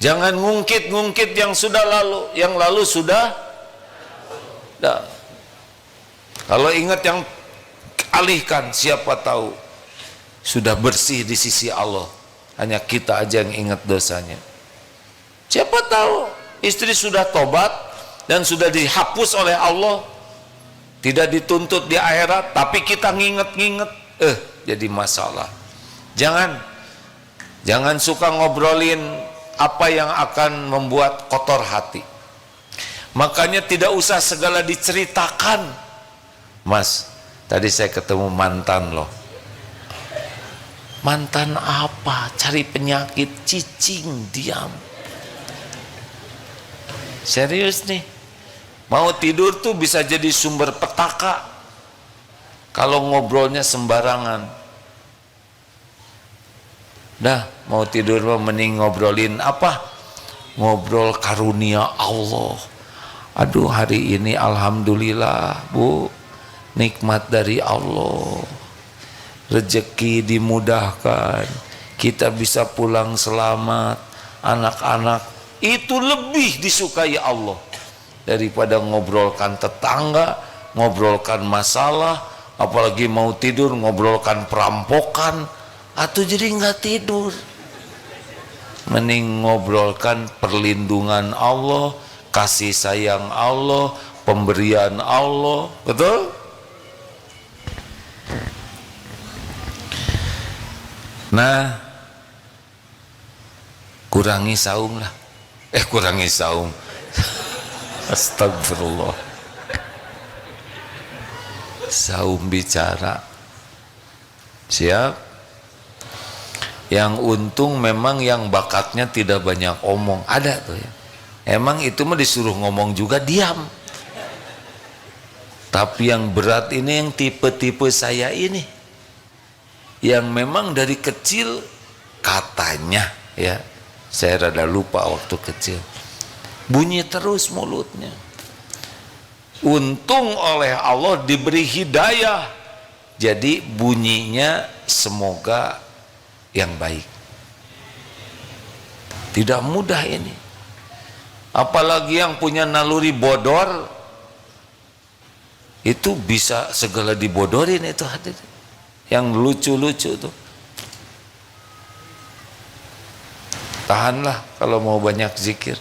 jangan ngungkit-ngungkit yang sudah lalu. Yang lalu sudah. Kalau ingat yang alihkan, siapa tahu sudah bersih di sisi Allah. Hanya kita aja yang ingat dosanya. Siapa tahu istri sudah tobat dan sudah dihapus oleh Allah, tidak dituntut di akhirat, tapi kita nginget-nginget, jadi masalah. Jangan suka ngobrolin apa yang akan membuat kotor hati. Makanya tidak usah segala diceritakan. Mas, tadi saya ketemu mantan loh. Mantan apa? Cari penyakit, cicing, diam. Serius nih, mau tidur tuh bisa jadi sumber petaka kalau ngobrolnya sembarangan. Dah, mau tidur mending ngobrolin apa? Ngobrol karunia Allah. Aduh, hari ini alhamdulillah Bu, nikmat dari Allah, rezeki dimudahkan, kita bisa pulang selamat, anak-anak, itu lebih disukai Allah daripada ngobrolkan tetangga, ngobrolkan masalah, apalagi mau tidur ngobrolkan perampokan, atau jadi nggak tidur. Mending ngobrolkan perlindungan Allah, kasih sayang Allah, pemberian Allah. Betul? Nah, kurangi saum lah. Kurangi saum. Astagfirullah. Saum bicara. Siap? Yang untung memang yang bakatnya tidak banyak omong. Ada tuh ya. Emang itu mah disuruh ngomong juga diam. Tapi yang berat ini yang tipe-tipe saya ini, yang memang dari kecil katanya ya, saya rada lupa waktu kecil, bunyi terus mulutnya. Untung oleh Allah diberi hidayah, jadi bunyinya semoga yang baik. Tidak mudah ini, apalagi yang punya naluri bodor, itu bisa segala dibodorin itu hati. Yang lucu-lucu tuh. Tahanlah kalau mau banyak zikir,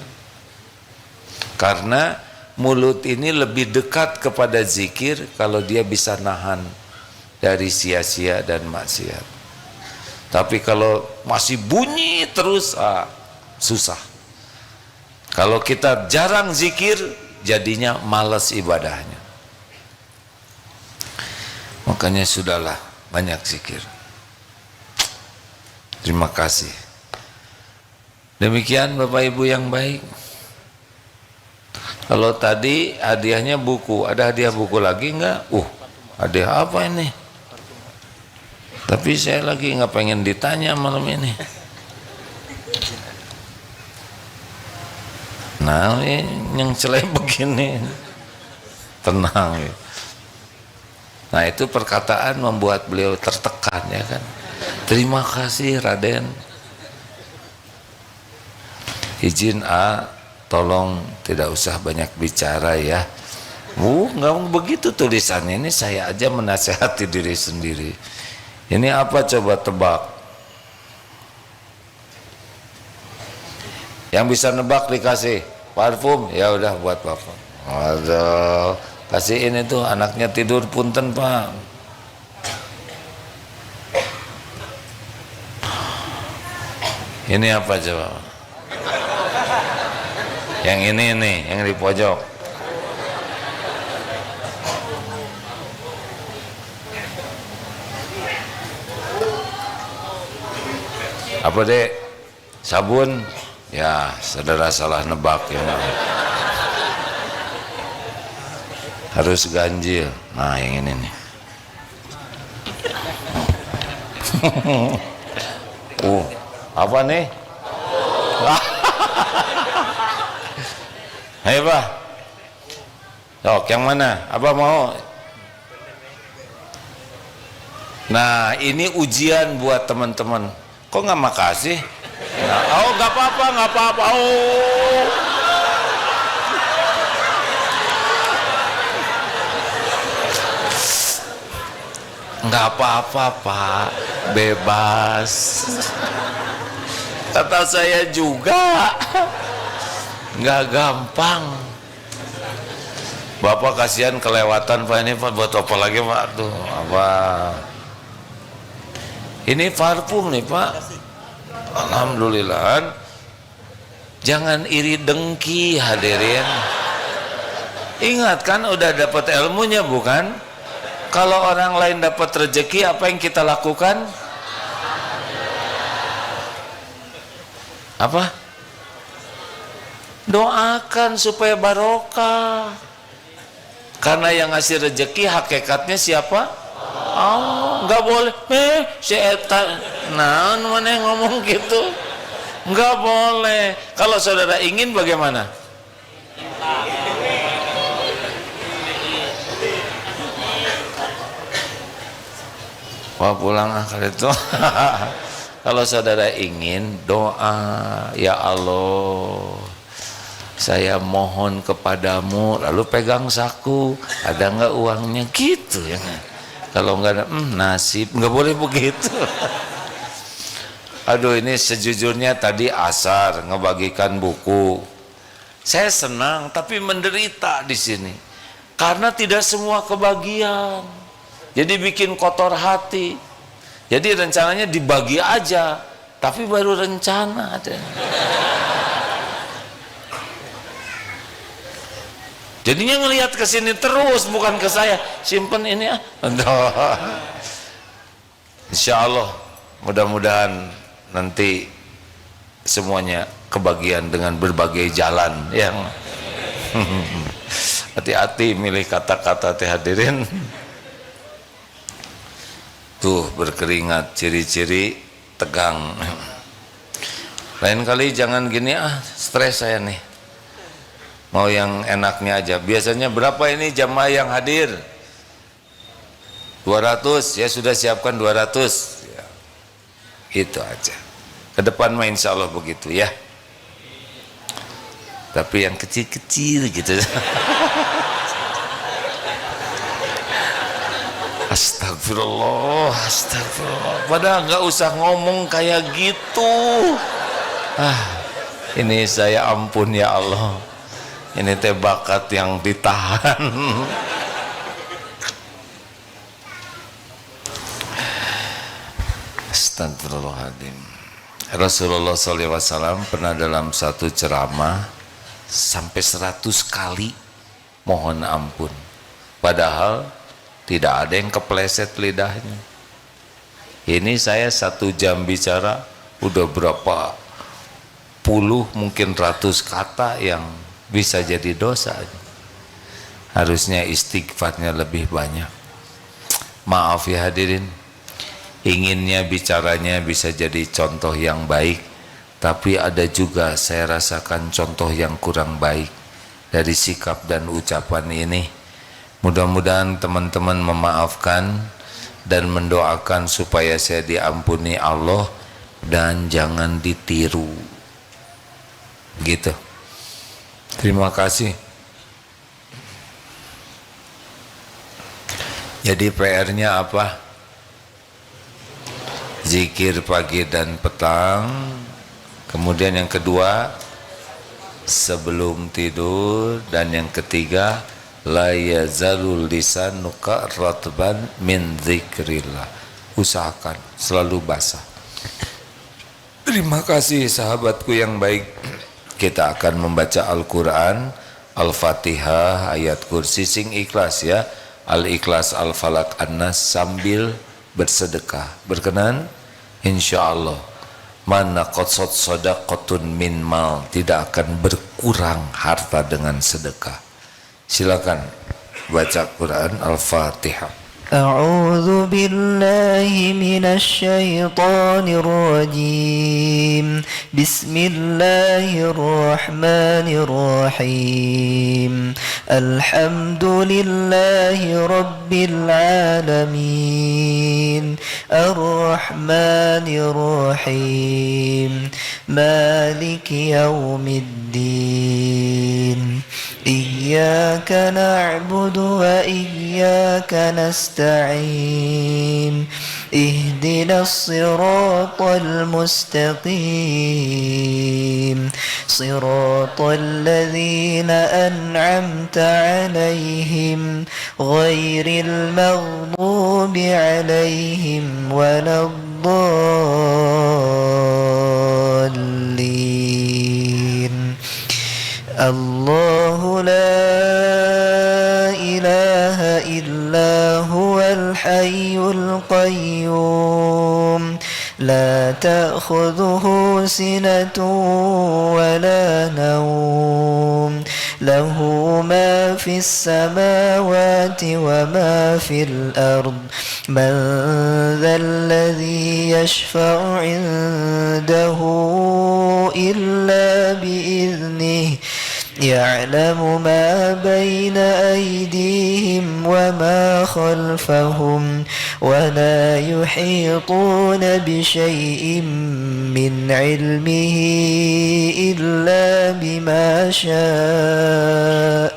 karena mulut ini lebih dekat kepada zikir kalau dia bisa nahan dari sia-sia dan maksiat. Tapi kalau masih bunyi terus, susah. Kalau kita jarang zikir, jadinya malas ibadahnya. Makanya sudahlah, banyak zikir. Terima kasih. Demikian Bapak Ibu yang baik. Kalau tadi hadiahnya buku, ada hadiah buku lagi enggak? Hadiah apa ini? Tapi saya lagi nggak pengen ditanya malam ini. Nah, ini yang celeh begini. Tenang ya. Nah itu perkataan membuat beliau tertekan ya kan. Terima kasih Raden. Izin tolong tidak usah banyak bicara ya. Nggak begitu tulisannya, ini saya aja menasehati diri sendiri. Ini apa coba tebak? Yang bisa nebak dikasih parfum, ya udah buat bapak. Aduh, kasih ini tuh anaknya tidur punten Pak. Ini apa coba? Yang ini nih, yang di pojok. Apa dek? Sabun? Ya, saudara salah nebak ya. Harus ganjil. Nah, yang ini nih. Apa nih? Hei Pak. Sok, yang mana? Apa mau? Nah, ini ujian buat teman-teman. Kok nggak makasih? Nah, nggak apa-apa, nggak apa-apa. Nggak apa-apa Pak, bebas. Kata saya juga, nggak gampang. Bapak kasihan kelewatan Pak, ini Pak buat apa lagi Pak tuh apa? Ini parfum nih Pak. Alhamdulillah. Jangan iri dengki hadirin. Ingat kan udah dapat ilmunya bukan? Kalau orang lain dapat rezeki, apa yang kita lakukan? Apa? Doakan supaya barokah. Karena yang ngasih rezeki hakikatnya siapa? Nggak boleh. Setan. Nah, mana yang ngomong gitu? Nggak boleh. Kalau saudara ingin bagaimana? Wah pulang kali itu. Kalau saudara ingin doa, ya Allah, saya mohon kepadamu, lalu pegang saku, ada nggak uangnya gitu ya. Kalau nggak ada, nasib, nggak boleh begitu. Aduh, ini sejujurnya tadi asar ngebagikan buku. Saya senang, tapi menderita di sini karena tidak semua kebagian. Jadi bikin kotor hati. Jadi rencananya dibagi aja, tapi baru rencana ada. Jadinya ngelihat ke sini terus, bukan ke saya. Simpen ini ah. Insya Allah, mudah-mudahan nanti semuanya kebagian dengan berbagai jalan yang hati-hati milih kata-kata hadirin. Tuh berkeringat, ciri-ciri tegang. Lain kali jangan gini stres saya nih. Mau yang enaknya aja. Biasanya berapa ini jamaah yang hadir? 200, ya sudah siapkan 200 ya. Itu aja. Ke depan mah insya Allah begitu ya. Tapi yang kecil-kecil gitu. Astagfirullah, astagfirullah. Padahal nggak usah ngomong kayak gitu. Ini saya ampun ya Allah. Ini teh bakat yang ditahan. Astagfirullahaladzim. Rasulullah SAW pernah dalam satu ceramah sampai 100 kali mohon ampun. Padahal tidak ada yang kepleset lidahnya. Ini saya 1 jam bicara udah berapa puluh mungkin ratus kata yang bisa jadi dosa. Harusnya istighfarnya lebih banyak. Maaf ya hadirin, inginnya bicaranya bisa jadi contoh yang baik, tapi ada juga saya rasakan contoh yang kurang baik dari sikap dan ucapan ini. Mudah-mudahan teman-teman memaafkan dan mendoakan supaya saya diampuni Allah dan jangan ditiru. Gitu. Terima kasih. Jadi PR-nya apa? Zikir pagi dan petang. Kemudian yang kedua, sebelum tidur. Dan yang ketiga, la yazalul lisanuka ratban min dzikrillah. Usahakan selalu basah. Terima kasih sahabatku yang baik. Kita akan membaca Al-Quran, Al-Fatihah, ayat kursi sing ikhlas ya. Al-Ikhlas, Al-Falak, An-Nas sambil bersedekah. Berkenan? Insyaallah. Mana qasad sadaqatun min mal, tidak akan berkurang harta dengan sedekah. Silakan baca Quran Al-Fatihah. أعوذ بالله من الشيطان الرجيم بسم الله الرحمن الرحيم الحمد لله رب العالمين الرحمن الرحيم مالك يوم الدين إياك نعبد وإياك نستعين اهدنا الصراط المستقيم صراط الذين أنعمت عليهم غير المغضوب عليهم ولا الضالين الله لا إله إلا هو الحي القيوم لا تأخذه سنة ولا نوم له ما في السماوات وما في الأرض من ذا الذي يشفع عنده إلا بإذنه يعلم ما بين أيديهم وما خلفهم ولا يحيطون بشيء من علمه إلا بما شاء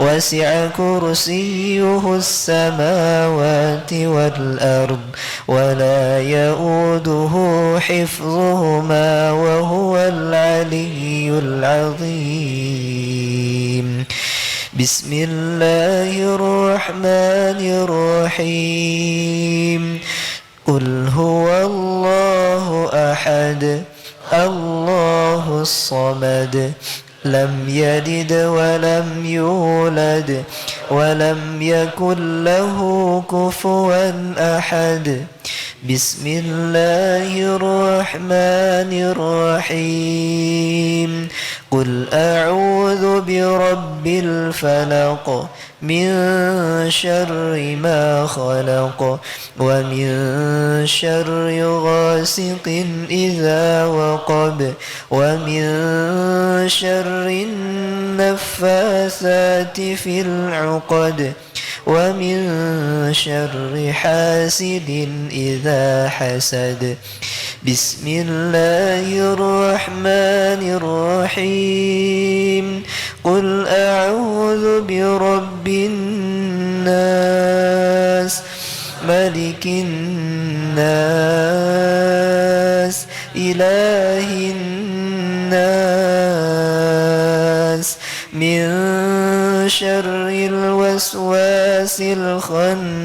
وسع كرسيه السماوات والأرض ولا يؤوده حفظهما وهو العلي العظيم بسم الله الرحمن الرحيم قل هو الله أحد الله الصمد لم يلد ولم يولد ولم يكن له كفوا أحد بسم الله الرحمن الرحيم قل أعوذ برب الفلق من شر ما خلق ومن شر غاسق إذا وقب ومن شر النفاثات في العقد ومن شر حاسد إذا حسد بسم الله الرحمن الرحيم قل أعوذ برب الناس ملك الناس إله الناس من شر الوسواس الخناس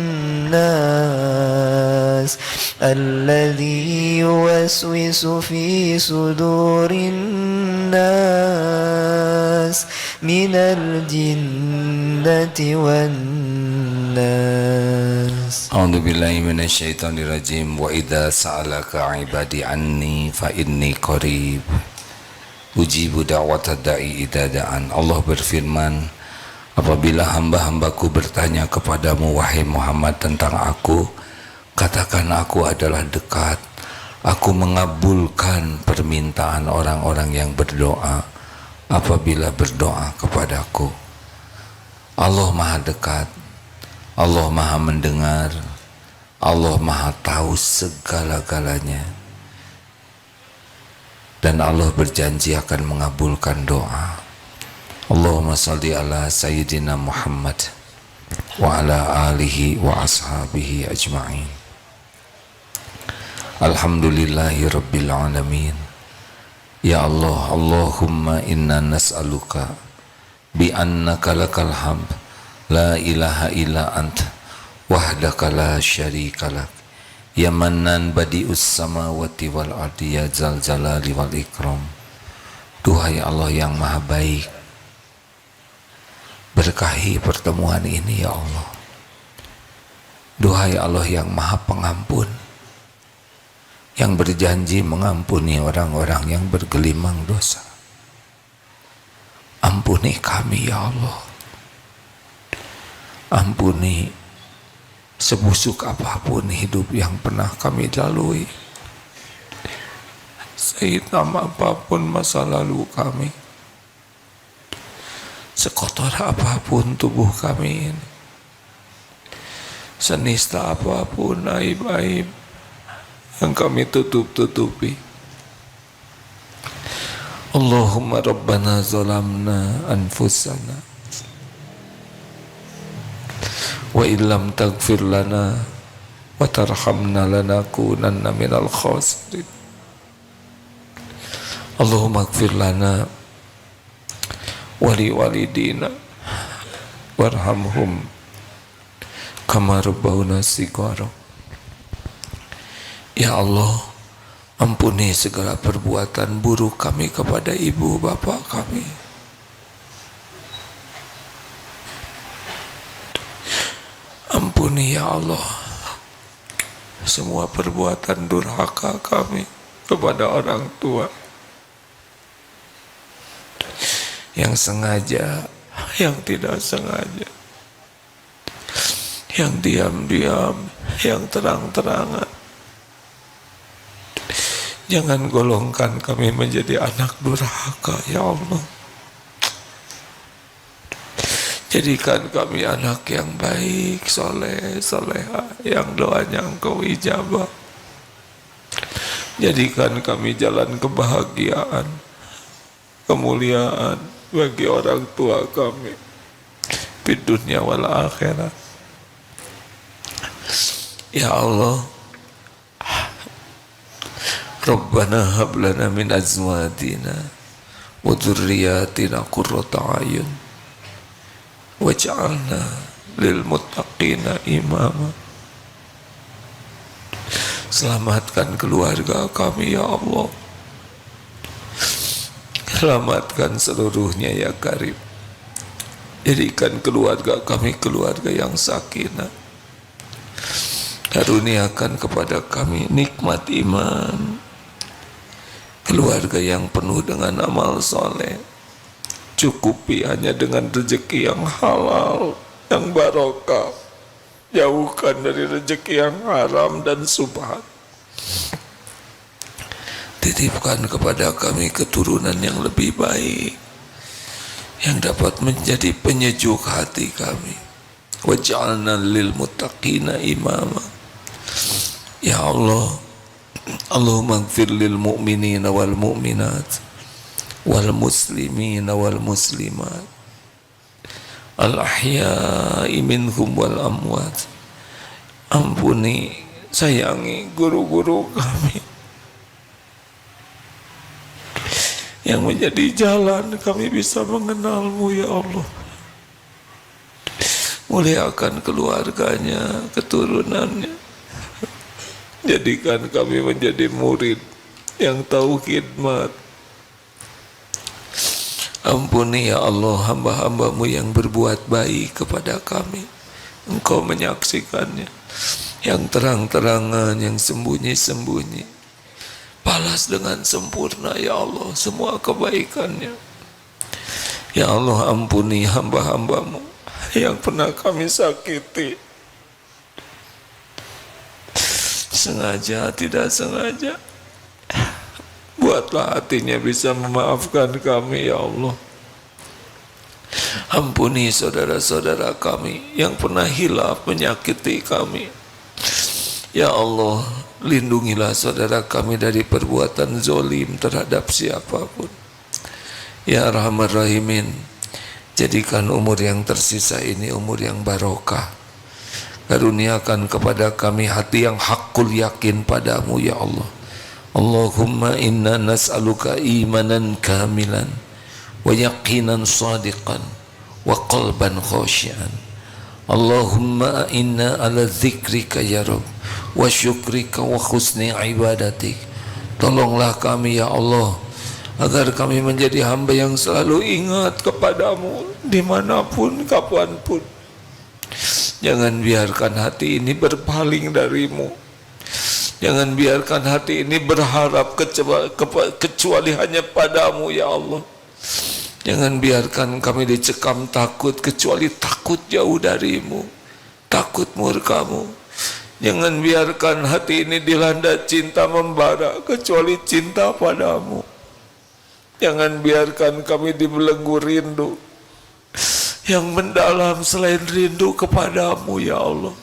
الذي يوسوس في صدور الناس من الجنة والناس أعوذ بالله من الشيطان الرجيم وإذا سألك عبادي عني فإني قريب ujibu da'wata da'i idza da'an. Allah berfirman, apabila hamba-hambaku bertanya kepadamu wahai Muhammad tentang aku, katakan aku adalah dekat. Aku mengabulkan permintaan orang-orang yang berdoa apabila berdoa kepadaku. Allah maha dekat, Allah maha mendengar, Allah maha tahu segala-galanya, dan Allah berjanji akan mengabulkan doa. Allahumma salli ala Sayyidina Muhammad wa ala alihi wa ashabihi ajma'in. Alhamdulillahi rabbil alamin. Ya Allah, Allahumma inna nas'aluka bi annaka lakal hamd la ilaha illa anta wahdaka la syarika lak ya mannan badi'us samawati wal ardi ya zal jalali wal ikram. Duhai Allah yang maha baik, berkahi pertemuan ini ya Allah. Duhai Allah yang maha pengampun, yang berjanji mengampuni orang-orang yang bergelimang dosa, ampuni kami ya Allah. Ampuni sebusuk apapun hidup yang pernah kami lalui, sehitam apapun masa lalu kami, sekotor apapun tubuh kami ini, senista apapun aib-aib yang kami tutup-tutupi. Allahumma rabbana zalamna anfusana wa illam taghfir lana wa tarhamna lanakunanna minal khasirin. Allahumma ighfir lana wa li walidina warhamhum kama rabbawna shighara. Ya Allah, ampuni segala perbuatan buruk kami kepada ibu bapak kami. Ampuni ya Allah semua perbuatan durhaka kami kepada orang tua, yang sengaja, yang tidak sengaja, yang diam-diam, yang terang-terangan. Jangan golongkan kami menjadi anak durhaka ya Allah. Jadikan kami anak yang baik, soleh, soleha, yang doanya Engkau ijabah. Jadikan kami jalan kebahagiaan, kemuliaan bagi orang tua kami di dunia wal akhirat. Ya Allah, Rabbana hab lana min azwadina wa dzurriyyatina qurrata a'yun waj'alna lil muttaqina imama. Selamatkan keluarga kami ya Allah, selamatkan seluruhnya ya Karim. Jadikan keluarga kami keluarga yang sakinah. Karuniakan kepada kami nikmat iman, keluarga yang penuh dengan amal soleh. Cukupi hanya dengan rezeki yang halal, yang barokah. Jauhkan dari rezeki yang haram dan subhat. Titipkan kepada kami keturunan yang lebih baik, yang dapat menjadi penyejuk hati kami. Waj'alna lil muttaqina imama. Ya Allah, Allahumma ighfir lil mu'minina wal mu'minat wal muslimina wal muslimat al ahya'i minhum wal amwat. Ampuni, sayangi guru-guru kami yang menjadi jalan kami bisa mengenalmu ya Allah. Muliakan keluarganya, keturunannya. Jadikan kami menjadi murid yang tahu khidmat. Ampuni ya Allah hamba-hambamu yang berbuat baik kepada kami. Engkau menyaksikannya, yang terang-terangan, yang sembunyi-sembunyi. Balas dengan sempurna ya Allah semua kebaikannya. Ya Allah, ampuni hamba-hambamu yang pernah kami sakiti, sengaja tidak sengaja. Buatlah hatinya bisa memaafkan kami ya Allah. Ampuni saudara-saudara kami yang pernah hilaf menyakiti kami. Ya Allah, lindungilah saudara kami dari perbuatan zolim terhadap siapapun. Ya Arhamar Rahimin, jadikan umur yang tersisa ini umur yang barokah. Karuniakan kepada kami hati yang hakul yakin padamu ya Allah. Allahumma inna nas'aluka imanan kamilan wa yaqinan sadiqan wa qalban khashian. Allahumma inna ala dzikrika ya Rabb wa syukrika wa husni ibadatik. Tolonglah kami ya Allah agar kami menjadi hamba yang selalu ingat kepadamu dimanapun kapanpun. Jangan biarkan hati ini berpaling darimu. Jangan biarkan hati ini berharap kecuali hanya padamu ya Allah. Jangan biarkan kami dicekam takut kecuali takut jauh darimu, takut murkamu. Jangan biarkan hati ini dilanda cinta membara kecuali cinta padamu. Jangan biarkan kami dibelenggu rindu yang mendalam selain rindu kepadamu ya Allah.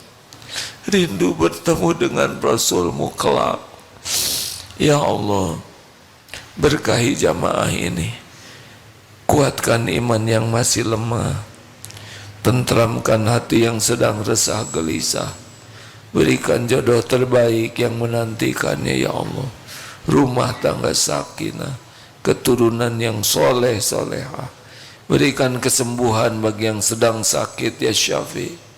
Rindu bertemu dengan Rasulmu kelak. Ya Allah, berkahi jamaah ini, kuatkan iman yang masih lemah, tentramkan hati yang sedang resah gelisah, berikan jodoh terbaik yang menantikannya ya Allah, rumah tangga sakinah, keturunan yang soleh solehah, berikan kesembuhan bagi yang sedang sakit ya Syafi'.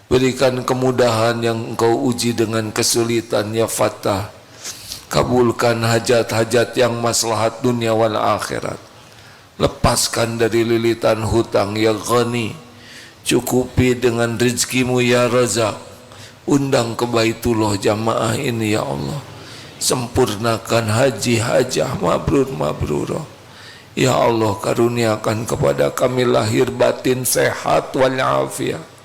Berikan kemudahan yang engkau uji dengan kesulitan ya Fattah. Kabulkan hajat-hajat yang maslahat dunia wal akhirat. Lepaskan dari lilitan hutang ya Ghani. Cukupi dengan rezekimu ya Razak. Undang ke Baitullah jamaah ini ya Allah. Sempurnakan haji hajah mabrur mabrurah. Ya Allah, karuniakan kepada kami lahir batin sehat wal afiyah.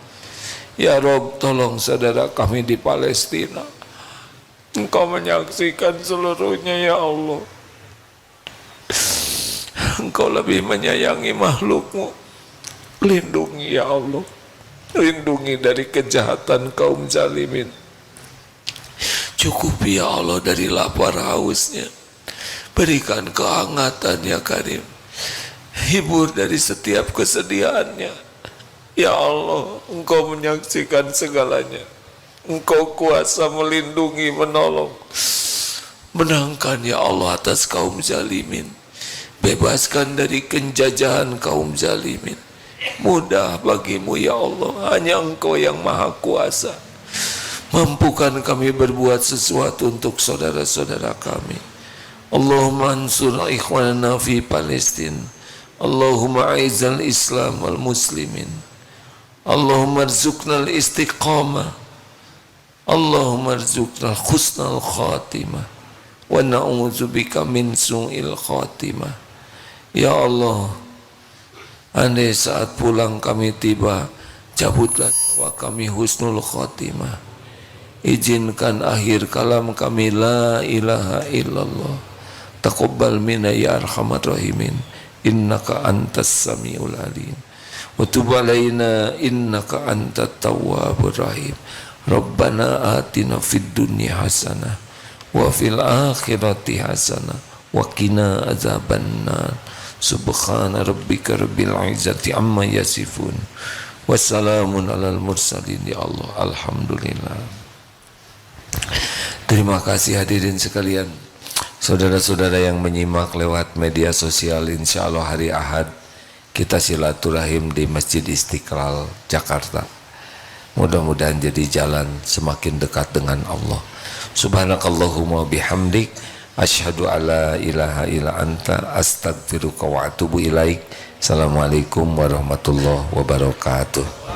Ya Rob, tolong saudara kami di Palestina. Engkau menyaksikan seluruhnya ya Allah. Engkau lebih menyayangi makhlukmu. Lindungi ya Allah. Lindungi dari kejahatan kaum zalimin. Cukupi ya Allah dari lapar hausnya. Berikan kehangatan ya Karim. Hibur dari setiap kesedihannya. Ya Allah, Engkau menyaksikan segalanya. Engkau kuasa melindungi, menolong. Menangkan ya Allah atas kaum zalimin. Bebaskan dari penjajahan kaum zalimin. Mudah bagimu ya Allah, hanya Engkau yang maha kuasa. Mampukan kami berbuat sesuatu untuk saudara-saudara kami. Allahumma ansur ikhwanana fi Palestin. Allahumma aizal Islam wal muslimin. Allahumma arzuqna al-istiqamah. Allahumma arzuqna husnal khatimah. Wa na'udzubika min su'il khatimah. Ya Allah, andai saat pulang kami tiba, cabutlah nyawa kami husnul khatimah. Izinkan akhir kalam kami la ilaha illallah. Taqabbal minna ya arhamar rahimin. Innaka antas samiul alim. Wa tub alaina innaka antat tawwabur rahim. Rabbana atina fid dunya hasanah wa fil akhirati hasanah wa qina azabannar. Subhana rabbika rabbil izzati amma yasifun. Wassalamun alal mursalin ya Allah. Alhamdulillah. Terima kasih hadirin sekalian. Saudara-saudara yang menyimak lewat media sosial, insya Allah hari Ahad kita silaturahim di Masjid Istiqlal Jakarta. Mudah-mudahan jadi jalan semakin dekat dengan Allah. Subhanakallahumma bihamdik asyhadu alla ilaha illa anta astaghfiruka wa atubu ilaik. Assalamualaikum warahmatullahi wabarakatuh.